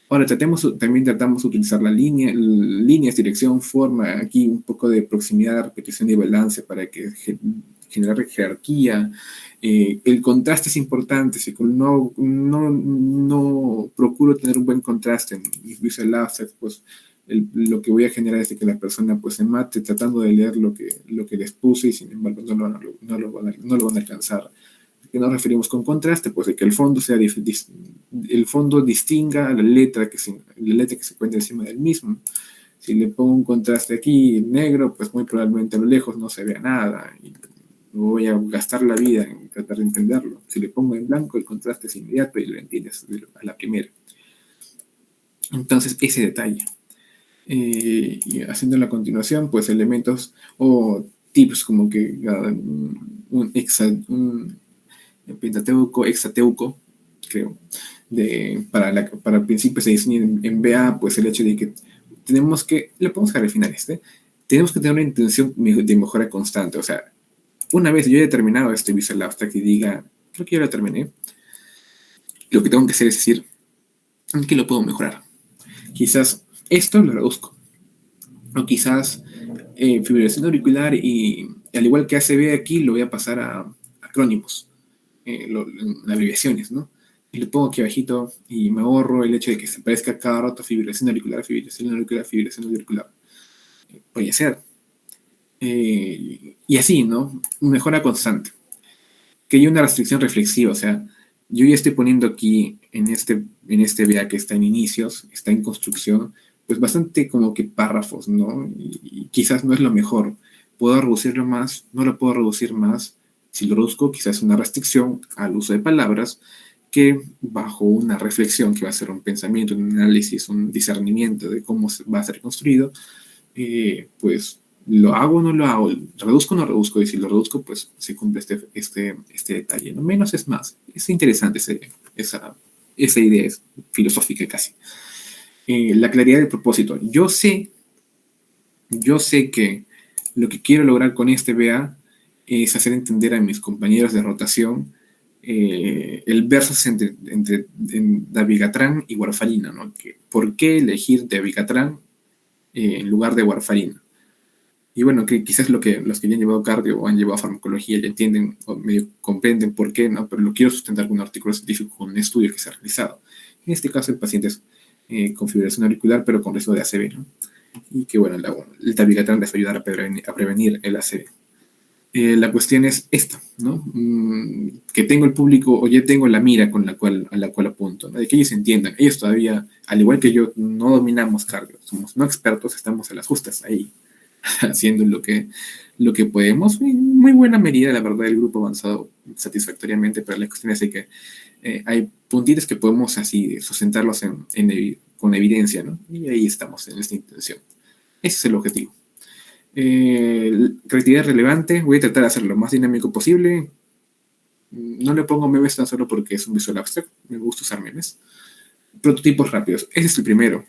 Ahora, también tratamos de utilizar líneas, dirección, forma, aquí un poco de proximidad, repetición y balance para que generar jerarquía. El contraste es importante, si no procuro tener un buen contraste en mis Visual Abstract, pues lo que voy a generar es que la persona pues se mate tratando de leer lo que les puse y sin embargo no lo van a alcanzar. ¿Qué nos referimos con contraste? Pues de que el fondo distinga a la letra que se encuentra encima del mismo. Si le pongo un contraste aquí negro, pues muy probablemente a lo lejos no se vea nada y voy a gastar la vida en tratar de entenderlo. Si le pongo en blanco, el contraste es inmediato y lo entiendes a la primera. Entonces, ese detalle. Y haciendo la continuación, pues elementos o tips como que un Pentateuco, Hexateuco, creo, para principios de diseño en BA, pues el hecho de que lo podemos dejar al final tenemos que tener una intención de mejora constante, o sea, una vez yo haya terminado este Visual Abstract y diga, creo que ya lo terminé, lo que tengo que hacer es decir, ¿en qué lo puedo mejorar? Quizás esto lo reduzco, o quizás fibrilación auricular y al igual que ACB aquí lo voy a pasar a acrónimos. Abreviaciones, ¿no? Y le pongo aquí abajito y me ahorro el hecho de que se parezca cada rato fibrilación auricular, fibrilación auricular, fibrilación auricular. Puede ser. Y así, ¿no? Mejora constante. Que hay una restricción reflexiva, o sea, yo ya estoy poniendo aquí en este VA que está en inicios, está en construcción, pues bastante como que párrafos, ¿no? Y quizás no es lo mejor. ¿Puedo reducirlo más? No lo puedo reducir más. Si lo reduzco, quizás una restricción al uso de palabras que bajo una reflexión que va a ser un pensamiento, un análisis, un discernimiento de cómo va a ser construido, pues lo hago o no lo hago, reduzco o no reduzco, y si lo reduzco, pues se cumple este detalle, ¿no? Menos es más. Es interesante esa idea, es filosófica casi. la claridad del propósito. Yo sé que lo que quiero lograr con este BA es hacer entender a mis compañeros de rotación el versus entre Dabigatran y Warfarina, ¿no? ¿Por qué elegir Dabigatran en lugar de Warfarina? Y bueno, que quizás los que ya han llevado cardio o han llevado farmacología ya entienden o medio comprenden por qué, ¿no? Pero lo quiero sustentar con un artículo científico, con un estudio que se ha realizado. En este caso, el paciente es con fibrilación auricular, pero con riesgo de ACV, ¿no? Y que bueno, el Dabigatran les va a ayudar a prevenir el ACV. La cuestión es esta, ¿no? Que tengo el público o ya tengo la mira a la cual apunto, ¿no? De que ellos entiendan. Ellos todavía, al igual que yo, no dominamos cardio, somos no expertos, estamos a las justas ahí, haciendo lo que podemos. En muy buena medida, la verdad, el grupo ha avanzado satisfactoriamente, pero la cuestión es que hay puntitos que podemos así sustentarlos con evidencia, ¿no? Y ahí estamos en esta intención. Ese es el objetivo. Creatividad relevante, voy a tratar de hacerlo lo más dinámico posible. No le pongo memes tan solo porque es un visual abstract, me gusta usar memes. Prototipos rápidos, ese es el primero.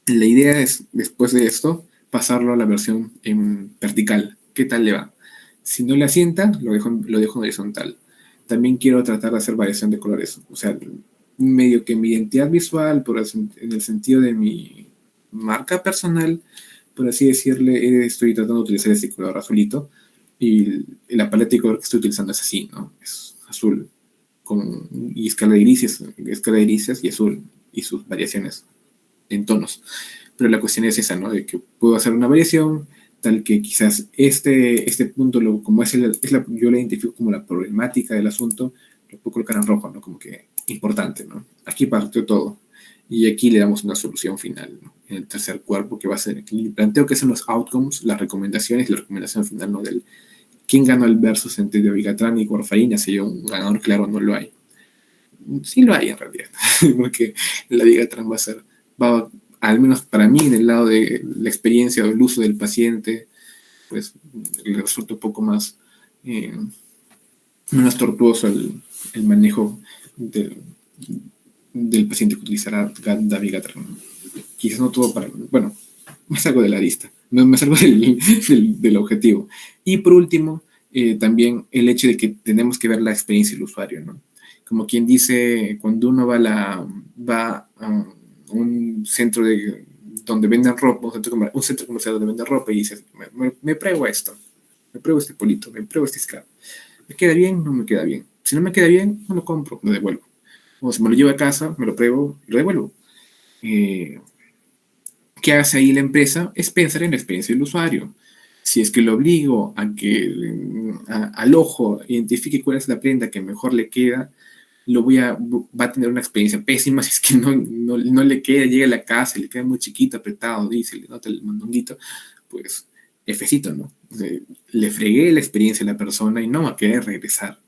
La idea es, después de esto, pasarlo a la versión en vertical. ¿Qué tal le va? Si no le asienta, lo dejo en horizontal. También quiero tratar de hacer variación de colores. O sea, medio que mi identidad visual, en el sentido de mi marca personal, por así decirle, estoy tratando de utilizar este color azulito. Y la paleta de color que estoy utilizando es así, ¿no? Es azul. Y escala de grises y azul. Y sus variaciones en tonos. Pero la cuestión es esa, ¿no? De que puedo hacer una variación tal que quizás este punto, como yo lo identifico como la problemática del asunto, lo puedo colocar en rojo, ¿no? Como que importante, ¿no? Aquí partió todo. Y aquí le damos una solución final, ¿no? En el tercer cuerpo, que va a ser, planteo que son los outcomes, las recomendaciones y la recomendación final, ¿no? Del quién ganó el versus entre Dabigatran y Warfarina. Si un ganador claro no lo hay. Sí lo hay en realidad, porque la Dabigatran va, al menos para mí, en el lado de la experiencia o el uso del paciente, pues le resulta un poco más, menos tortuoso el manejo del paciente que utilizará Dabigatran. Quizás no todo para, bueno, me salgo de la lista, me salgo del objetivo. Y por último, también el hecho de que tenemos que ver la experiencia del usuario, ¿no? Como quien dice, cuando uno va a un centro donde venden ropa, un centro comercial donde venden ropa y dices, me pruebo esto, me pruebo este polito, me pruebo este scrap. ¿Me queda bien? No me queda bien. Si no me queda bien, no lo compro, lo devuelvo. O si me lo llevo a casa, me lo pruebo y lo devuelvo. ¿Qué hace ahí la empresa? Es pensar en la experiencia del usuario. Si es que lo obligo a que al ojo identifique cuál es la prenda que mejor le queda, va a tener una experiencia pésima si es que no le queda, llega a la casa y le queda muy chiquito, apretado, dice, le nota el mandonguito, pues Fcito, ¿no? Le fregué la experiencia a la persona y no va a querer regresar.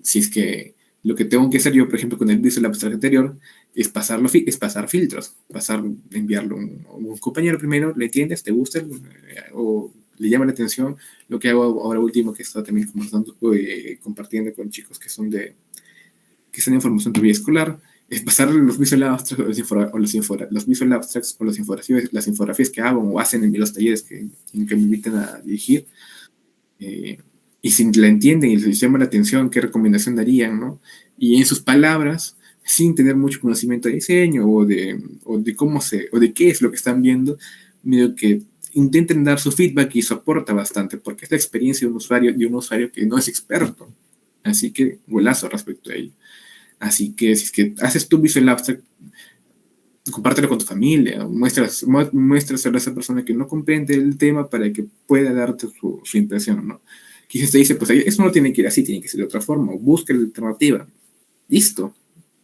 Si es que lo que tengo que hacer yo, por ejemplo, con el Visual Abstract anterior, es pasar filtros, enviarlo a un compañero primero, le entiendes, te gusta, o le llama la atención. Lo que hago ahora último, que he estado también compartiendo con chicos que están en formación todavía escolar, es pasar los Visual Abstracts o las infografías que hago o hacen en los talleres en que me invitan a dirigir. Y si la entienden y les llama la atención, qué recomendación darían, ¿no? Y en sus palabras, sin tener mucho conocimiento de diseño o de qué es lo que están viendo, medio que intenten dar su feedback y eso aporta bastante, porque es la experiencia de un usuario que no es experto. Así que, golazo respecto a ello. Así que si es que haces tu Visual Abstract, compártelo con tu familia, muéstraselo a esa persona que no comprende el tema para que pueda darte su impresión, ¿no? Quizás te dice, pues eso no tiene que ir así, tiene que ser de otra forma, o busca la alternativa. Listo.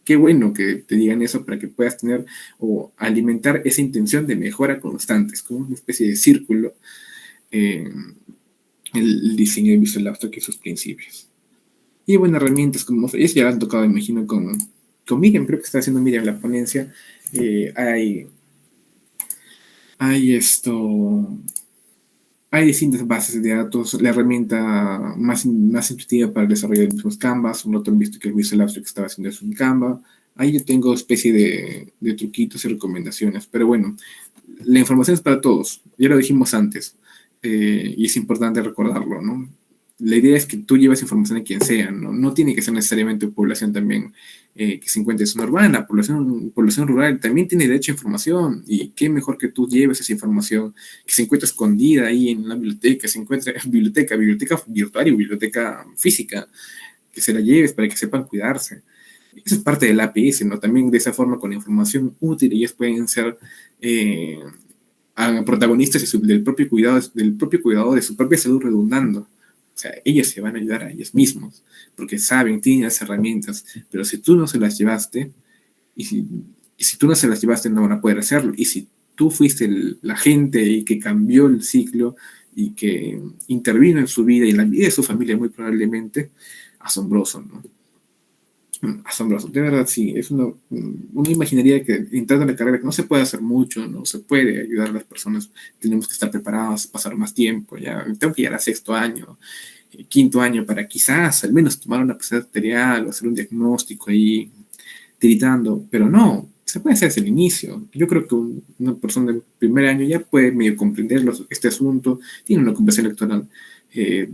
Qué bueno que te digan eso para que puedas tener o alimentar esa intención de mejora constante. Es como una especie de círculo el diseño de Visual Abstract y sus principios. Y bueno, herramientas como eso ya han tocado, imagino, con Miriam, creo que está haciendo Miriam la ponencia. Hay distintas bases de datos. La herramienta más intuitiva para el desarrollo de mismos Canvas, un otro han visto que el Visual Abstract estaba haciendo eso en Canva. Ahí yo tengo especie de truquitos y recomendaciones, pero bueno, la información es para todos, ya lo dijimos antes, y es importante recordarlo, ¿no? La idea es que tú lleves información a quien sea, ¿no? No tiene que ser necesariamente población también que se encuentre en zona urbana, población rural también tiene derecho a información, y qué mejor que tú lleves esa información que se encuentra escondida ahí en la biblioteca, se encuentra en biblioteca virtual y biblioteca física, que se la lleves para que sepan cuidarse. Eso es parte del APS, ¿no? También de esa forma, con información útil, ellos pueden ser eh, protagonistas del propio cuidado de su propia salud redundando. O sea, ellos se van a ayudar a ellos mismos, porque saben, tienen las herramientas, pero si tú no se las llevaste, y si, y si tú no se las llevaste, no van a poder hacerlo. Y si tú fuiste la gente y que cambió el ciclo y que intervino en su vida y en la vida de su familia, muy probablemente, asombroso, ¿no? Asombroso, de verdad, sí, es uno imaginaría que entrando en la carrera que no se puede hacer mucho, no se puede ayudar a las personas, tenemos que estar preparados, pasar más tiempo, ya tengo que llegar a sexto año, quinto año para quizás al menos tomar una presión arterial o hacer un diagnóstico ahí tiritando, pero no, se puede hacer desde el inicio. Yo creo que una persona del primer año ya puede medio comprender este asunto, tiene una comprensión electoral eh,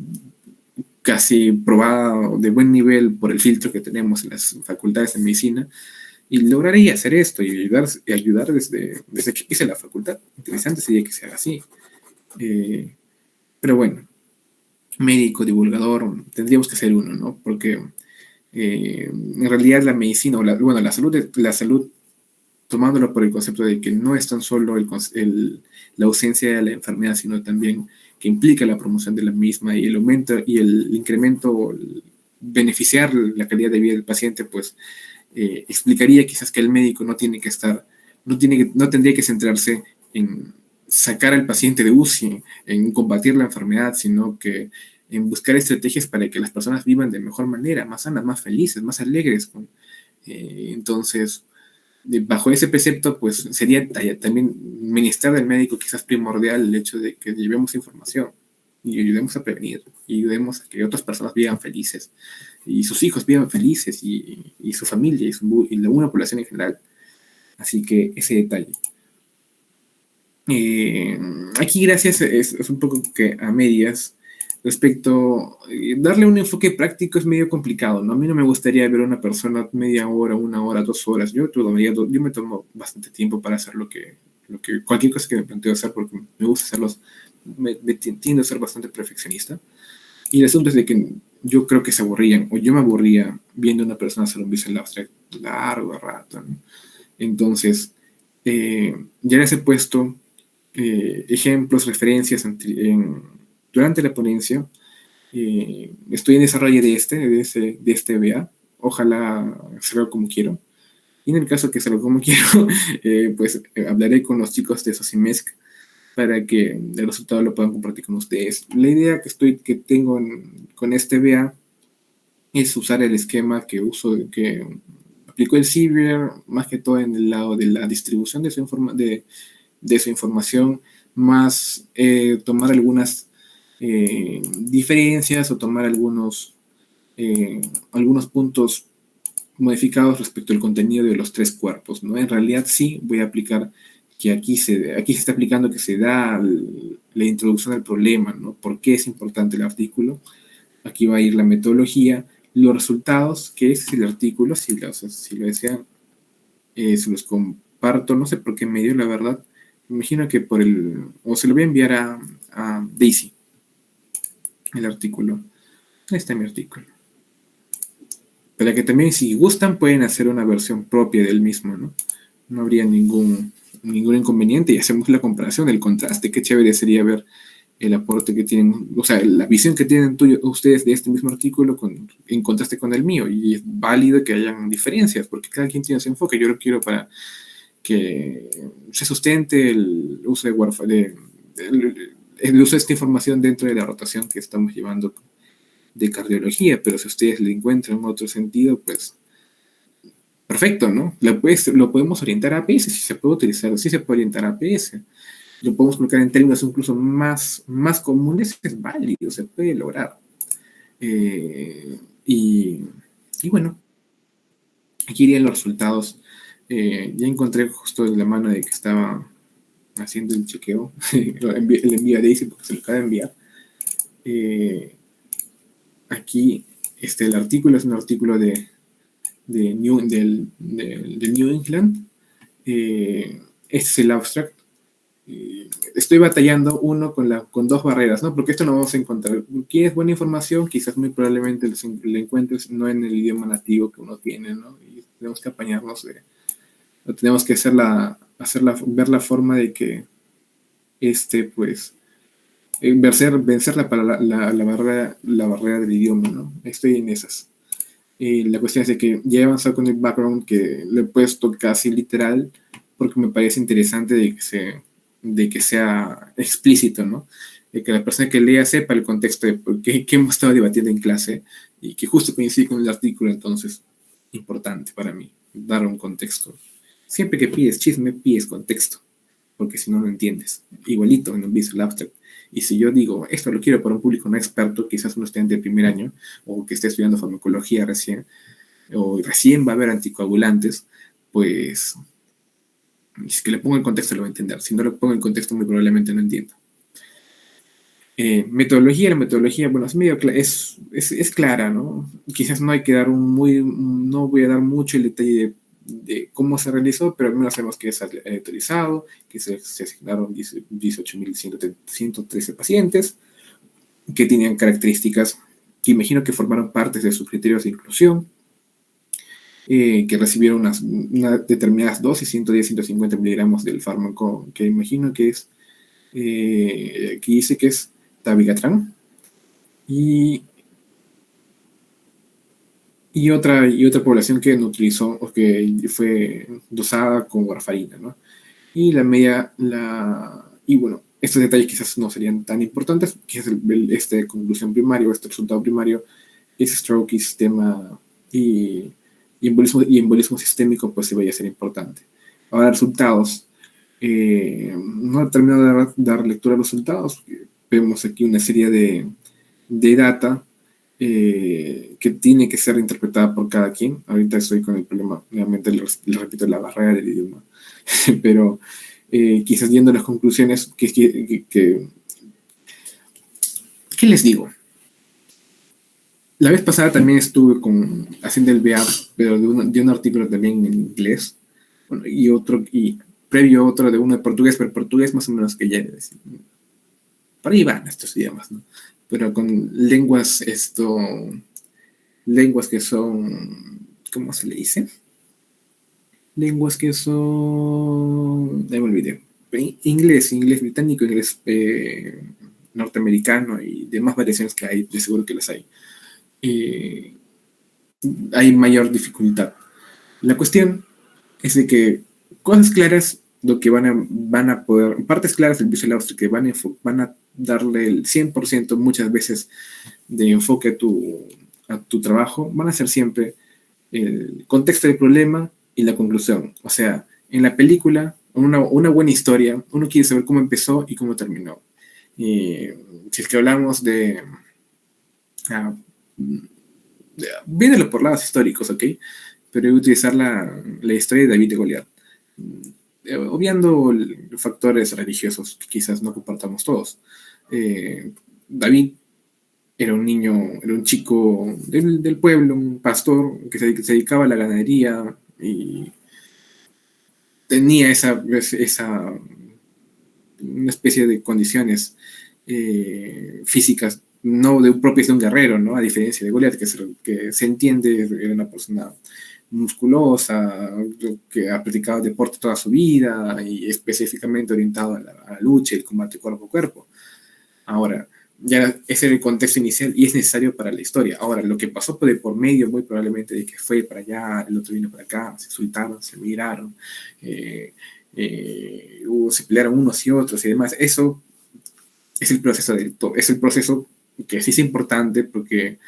casi probada de buen nivel por el filtro que tenemos en las facultades de medicina, y lograría hacer esto y ayudar desde que hice la facultad. Interesante sería que se haga así. Pero bueno, médico, divulgador, tendríamos que ser uno, ¿no? Porque en realidad la medicina, bueno, la salud, tomándolo por el concepto de que no es tan solo la ausencia de la enfermedad, sino también que implica la promoción de la misma y el aumento y el incremento, beneficiar la calidad de vida del paciente, pues explicaría quizás que el médico no tiene que estar, no tendría que centrarse en sacar al paciente de UCI, en combatir la enfermedad, sino que en buscar estrategias para que las personas vivan de mejor manera, más sanas, más felices, más alegres. Entonces, bajo ese precepto, pues sería también ministrar del médico quizás primordial el hecho de que llevemos información y ayudemos a prevenir y ayudemos a que otras personas vivan felices y sus hijos vivan felices y su familia y una población en general. Así que ese detalle. Eh, Aquí, gracias, es un poco que a medias respecto, darle un enfoque práctico es medio complicado, ¿no? A mí no me gustaría ver a una persona media hora, una hora, 2 horas. Yo me tomo bastante tiempo para hacer cualquier cosa que me planteo hacer porque me gusta hacerlos, tiendo a ser bastante perfeccionista. Y el asunto es de que yo creo que se aburrían, o yo me aburría viendo a una persona hacer un visual abstract largo rato, ¿no? Entonces, ya les he puesto ejemplos, referencias durante la ponencia. Estoy en desarrollo de este BA. Ojalá salga como quiero. Y en el caso que salga como quiero, pues hablaré con los chicos de Socimesc para que el resultado lo puedan compartir con ustedes. La idea que tengo con este BA es usar el esquema que aplicó el CIBER, más que todo en el lado de la distribución de su información, más tomar algunas diferencias o tomar algunos puntos modificados respecto al contenido de los tres cuerpos, ¿no? En realidad sí voy a aplicar que aquí se está aplicando que se da la introducción al problema, ¿no? ¿Por qué es importante el artículo? Aquí va a ir la metodología, los resultados, que es el artículo, si lo desean, se los comparto, no sé por qué medio, la verdad. Me imagino que o se lo voy a enviar a Daisy, el artículo. Ahí está mi artículo. Para que también, si gustan, pueden hacer una versión propia del mismo, ¿no? No habría ningún inconveniente y hacemos la comparación, el contraste. Qué chévere sería ver el aporte que tienen, o sea, la visión que tienen ustedes de este mismo artículo en contraste con el mío. Y es válido que hayan diferencias, porque cada quien tiene su enfoque. Yo lo quiero para que se sustente el uso el uso de esta información dentro de la rotación que estamos llevando de cardiología, pero si ustedes le encuentran otro sentido, pues perfecto, ¿no? Lo podemos orientar a APS, si se puede utilizar, si se puede orientar a APS. Lo podemos colocar en términos incluso más comunes, es válido, se puede lograr. Y bueno, Aquí irían los resultados. Ya encontré justo en la mano de que estaba haciendo el chequeo, el envío a Daisy porque se lo acaba de enviar. Aquí el artículo es un artículo del New England. Este es el abstract. Estoy batallando con dos barreras, ¿no? Porque esto no vamos a encontrar. ¿Quieres buena información? Quizás muy probablemente la encuentres no en el idioma nativo que uno tiene, ¿no? Y tenemos que apañarnos tenemos que ver la forma de que pues vencer la barrera del idioma, ¿no? Estoy en esas. La cuestión es de que ya he avanzado con el background, que lo he puesto casi literal, porque me parece interesante de que sea explícito, ¿no? De que la persona que lea sepa el contexto de qué hemos estado debatiendo en clase y que justo coincide con el artículo. Entonces, importante para mí dar un contexto. Siempre que pides chisme, pides contexto, porque si no, no entiendes. Igualito en un Visual Abstract. Y si yo digo, esto lo quiero para un público no experto, quizás un estudiante de primer año, o que esté estudiando farmacología recién, o recién va a ver anticoagulantes, pues si es que le pongo el contexto lo va a entender. Si no le pongo el contexto, muy probablemente no entienda. La metodología, bueno, es clara, ¿no? Quizás no hay que no voy a dar mucho el detalle de cómo se realizó, pero al menos sabemos que es aleatorizado, que se asignaron 18.113 pacientes, que tenían características que imagino que formaron parte de sus criterios de inclusión, que recibieron una determinadas dosis, 110-150 miligramos del fármaco, que imagino que es, que dice que es Dabigatran, y otra población que no utilizó o que fue dosada con warfarina, ¿no? Y y bueno, estos detalles quizás no serían tan importantes, quizás conclusión primaria o este resultado primario es stroke y sistema y embolismo sistémico, pues sí vaya a ser importante. Ahora, resultados. No he terminado de dar lectura a los resultados. Vemos aquí una serie de data que tiene que ser interpretada por cada quien. Ahorita estoy con el problema, nuevamente les repito, la barrera del idioma. Pero quizás yendo a las conclusiones, ¿qué les digo? La vez pasada también estuve haciendo el BA, pero de un artículo también en inglés, bueno, y previo otro de uno de portugués, pero portugués más o menos que ya para ahí van estos idiomas, ¿no? Pero con lenguas que son, ¿cómo se le dice? Lenguas que son, me olvidé, inglés británico, inglés norteamericano y demás variaciones que hay, de seguro que las hay. Hay mayor dificultad. La cuestión es de que cosas claras, lo que van a poder, partes claras del Visual Abstract que van a darle el 100% muchas veces de enfoque a tu trabajo, van a ser siempre el contexto del problema y la conclusión. O sea, en la película, una buena historia, uno quiere saber cómo empezó y cómo terminó. Si es que hablamos ah, viéndolo por lados históricos, ¿ok? Pero voy a utilizar la historia de David y Goliat. Obviando los factores religiosos que quizás no compartamos todos. David era un chico del pueblo, un pastor que se dedicaba a la ganadería y tenía una especie de condiciones físicas no propias de un guerrero, ¿no? A diferencia de Goliat, que se entiende, era una persona musculosa, que ha practicado deporte toda su vida y específicamente orientado a la lucha y el combate cuerpo a cuerpo. Ahora, ya ese era el contexto inicial y es necesario para la historia. Ahora, lo que pasó por medio, muy probablemente, de que fue para allá, el otro vino para acá, se insultaron, se miraron, se pelearon unos y otros y demás. Eso es el proceso es el proceso que sí es importante, porque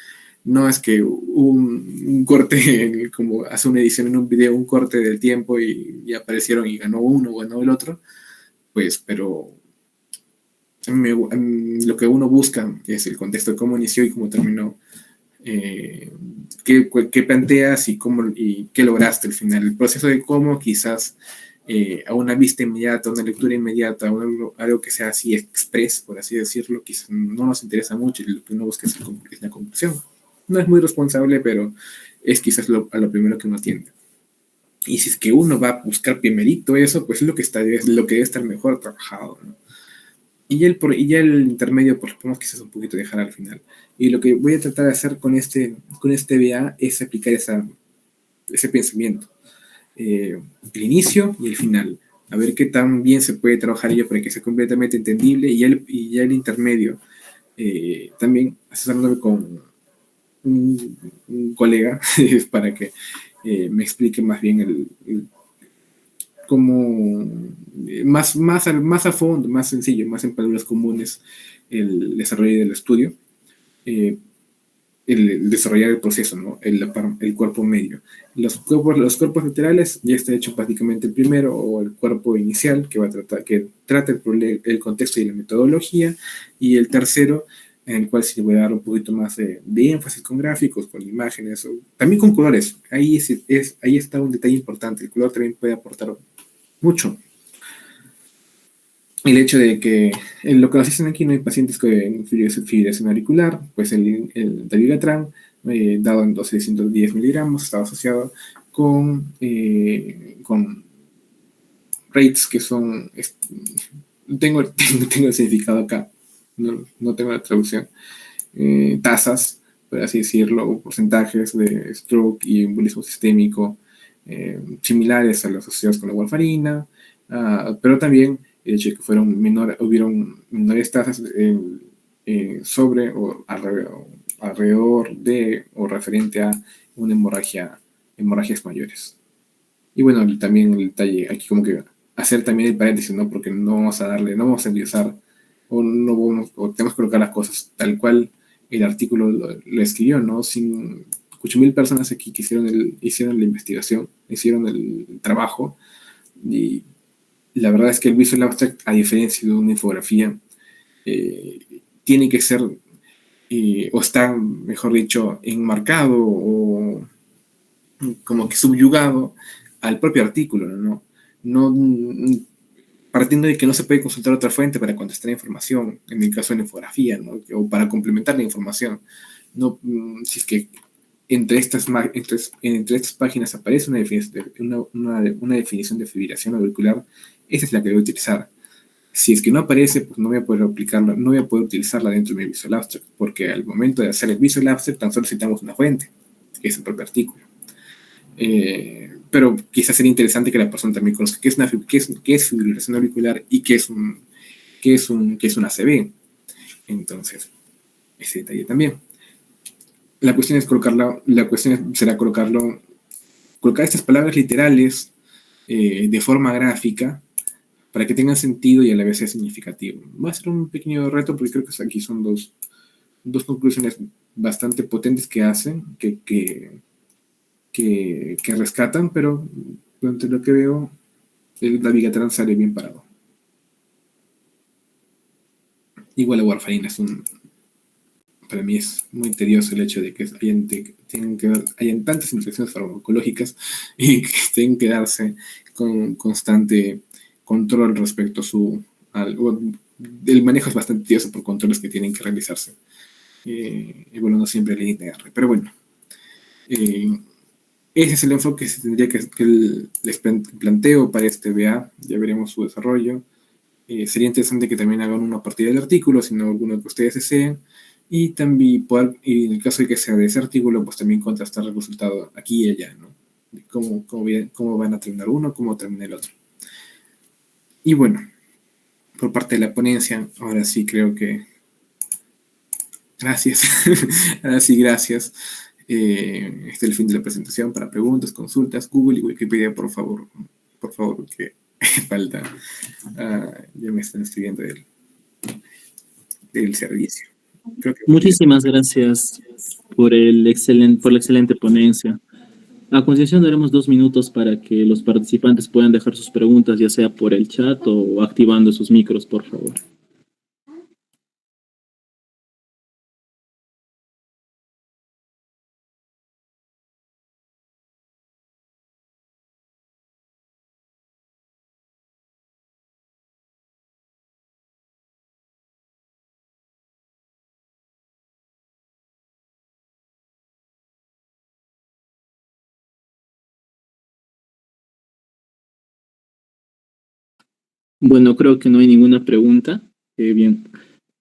no es que un corte, como hace una edición en un video, un corte del tiempo y aparecieron y ganó uno o ganó el otro, pues, pero lo que uno busca es el contexto de cómo inició y cómo terminó qué planteas y qué lograste al final. El proceso de cómo quizás a una vista inmediata, a una lectura inmediata, algo que sea así express, por así decirlo, quizás no nos interesa mucho y lo que uno busca es la conclusión. No es muy responsable, pero es quizás a lo primero que uno tiende. Y si es que uno va a buscar primerito eso, pues es lo que debe estar mejor trabajado, ¿no? Y ya el intermedio, pues lo podemos quizás un poquito dejar al final. Y lo que voy a tratar de hacer con este BA es aplicar ese pensamiento. El inicio y el final. A ver qué tan bien se puede trabajar ello para que sea completamente entendible. Y ya el intermedio, también asesorándome con un colega para que me explique más bien como más a fondo, más sencillo, más en palabras comunes, el desarrollo del estudio, el desarrollar el proceso, ¿no? El cuerpo medio. Los cuerpos laterales ya está hecho prácticamente el primero, o el cuerpo inicial, que trata el contexto y la metodología, y el tercero, en el cual sí le voy a dar un poquito más de énfasis con gráficos, con imágenes, también con colores. Ahí está un detalle importante. El color también puede aportar mucho. El hecho de que lo que nos dicen aquí, no hay pacientes con fibrilación auricular, pues el dabigatran, dado en 210 miligramos, estaba asociado con rates que son, tengo el significado acá, no tengo la traducción, tasas, por así decirlo, o porcentajes de stroke y embolismo sistémico similares a los asociados con la warfarina, pero también el hecho de que hubieron menores tasas sobre o alrededor de o referente a una hemorragias mayores. Y bueno, también el detalle, aquí como que hacer también el paréntesis, ¿no? Porque no vamos a endiosar o tenemos que colocar las cosas tal cual el artículo lo escribió, ¿no? 8.000 personas aquí que hicieron la investigación, hicieron el trabajo, y la verdad es que el Visual Abstract, a diferencia de una infografía, tiene que ser, o está, mejor dicho, enmarcado o como que subyugado al propio artículo, ¿no? Partiendo de que no se puede consultar otra fuente para contestar la información, en el caso de la infografía, ¿no? O para complementar la información. No, si es que entre estas páginas aparece una definición de fibrilación auricular, esa es la que voy a utilizar. Si es que no aparece, pues no voy a poder aplicarla, no voy a poder utilizarla dentro de mi Visual Abstract, porque al momento de hacer el Visual Abstract tan solo necesitamos una fuente, que es el propio artículo. Pero quizás sería interesante que la persona también conozca qué es fibrilación auricular y qué es un ACV. Entonces, ese detalle también. La cuestión será colocar estas palabras literales de forma gráfica para que tengan sentido y a la vez sea significativo. Va a ser un pequeño reto porque creo que aquí son dos conclusiones bastante potentes que hacen, que rescatan, pero durante lo que veo, el dabigatran sale bien parado. Igual la warfarina para mí es muy tedioso el hecho de que hayan tantas interacciones farmacológicas y que tengan que darse con constante control respecto a el manejo es bastante tedioso por controles que tienen que realizarse. Y bueno, no siempre el INR, pero bueno. Ese es el enfoque que se tendría que les planteo para este BA. Ya veremos su desarrollo. Sería interesante que también hagan una partida del artículo, si no alguno que ustedes deseen. Y también en el caso de que sea de ese artículo, pues también contrastar el resultado aquí y allá, ¿no? Cómo van a terminar uno, cómo termina el otro. Y bueno, por parte de la ponencia, ahora sí creo que... Gracias. Ahora sí, gracias. Este es el fin de la presentación. Para preguntas, consultas, Google y Wikipedia, por favor, que falta. Ya me están escribiendo del servicio. Muchísimas gracias por la excelente ponencia. A continuación daremos 2 minutos para que los participantes puedan dejar sus preguntas, ya sea por el chat o activando sus micros, por favor. Bueno, creo que no hay ninguna pregunta. Bien,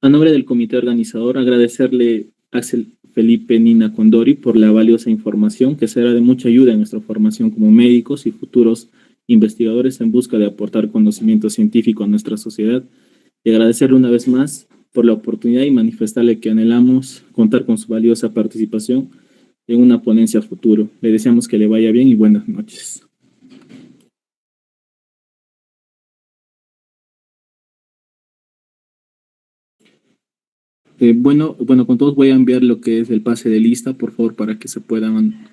a nombre del comité organizador, agradecerle a Axel Felipe Nina Condori por la valiosa información que será de mucha ayuda en nuestra formación como médicos y futuros investigadores en busca de aportar conocimiento científico a nuestra sociedad, y agradecerle una vez más por la oportunidad y manifestarle que anhelamos contar con su valiosa participación en una ponencia a futuro. Le deseamos que le vaya bien y buenas noches. Bueno, con todos voy a enviar lo que es el pase de lista, por favor, para que se puedan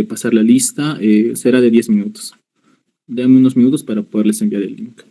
pasar la lista. Será de 10 minutos. Dame unos minutos para poderles enviar el link.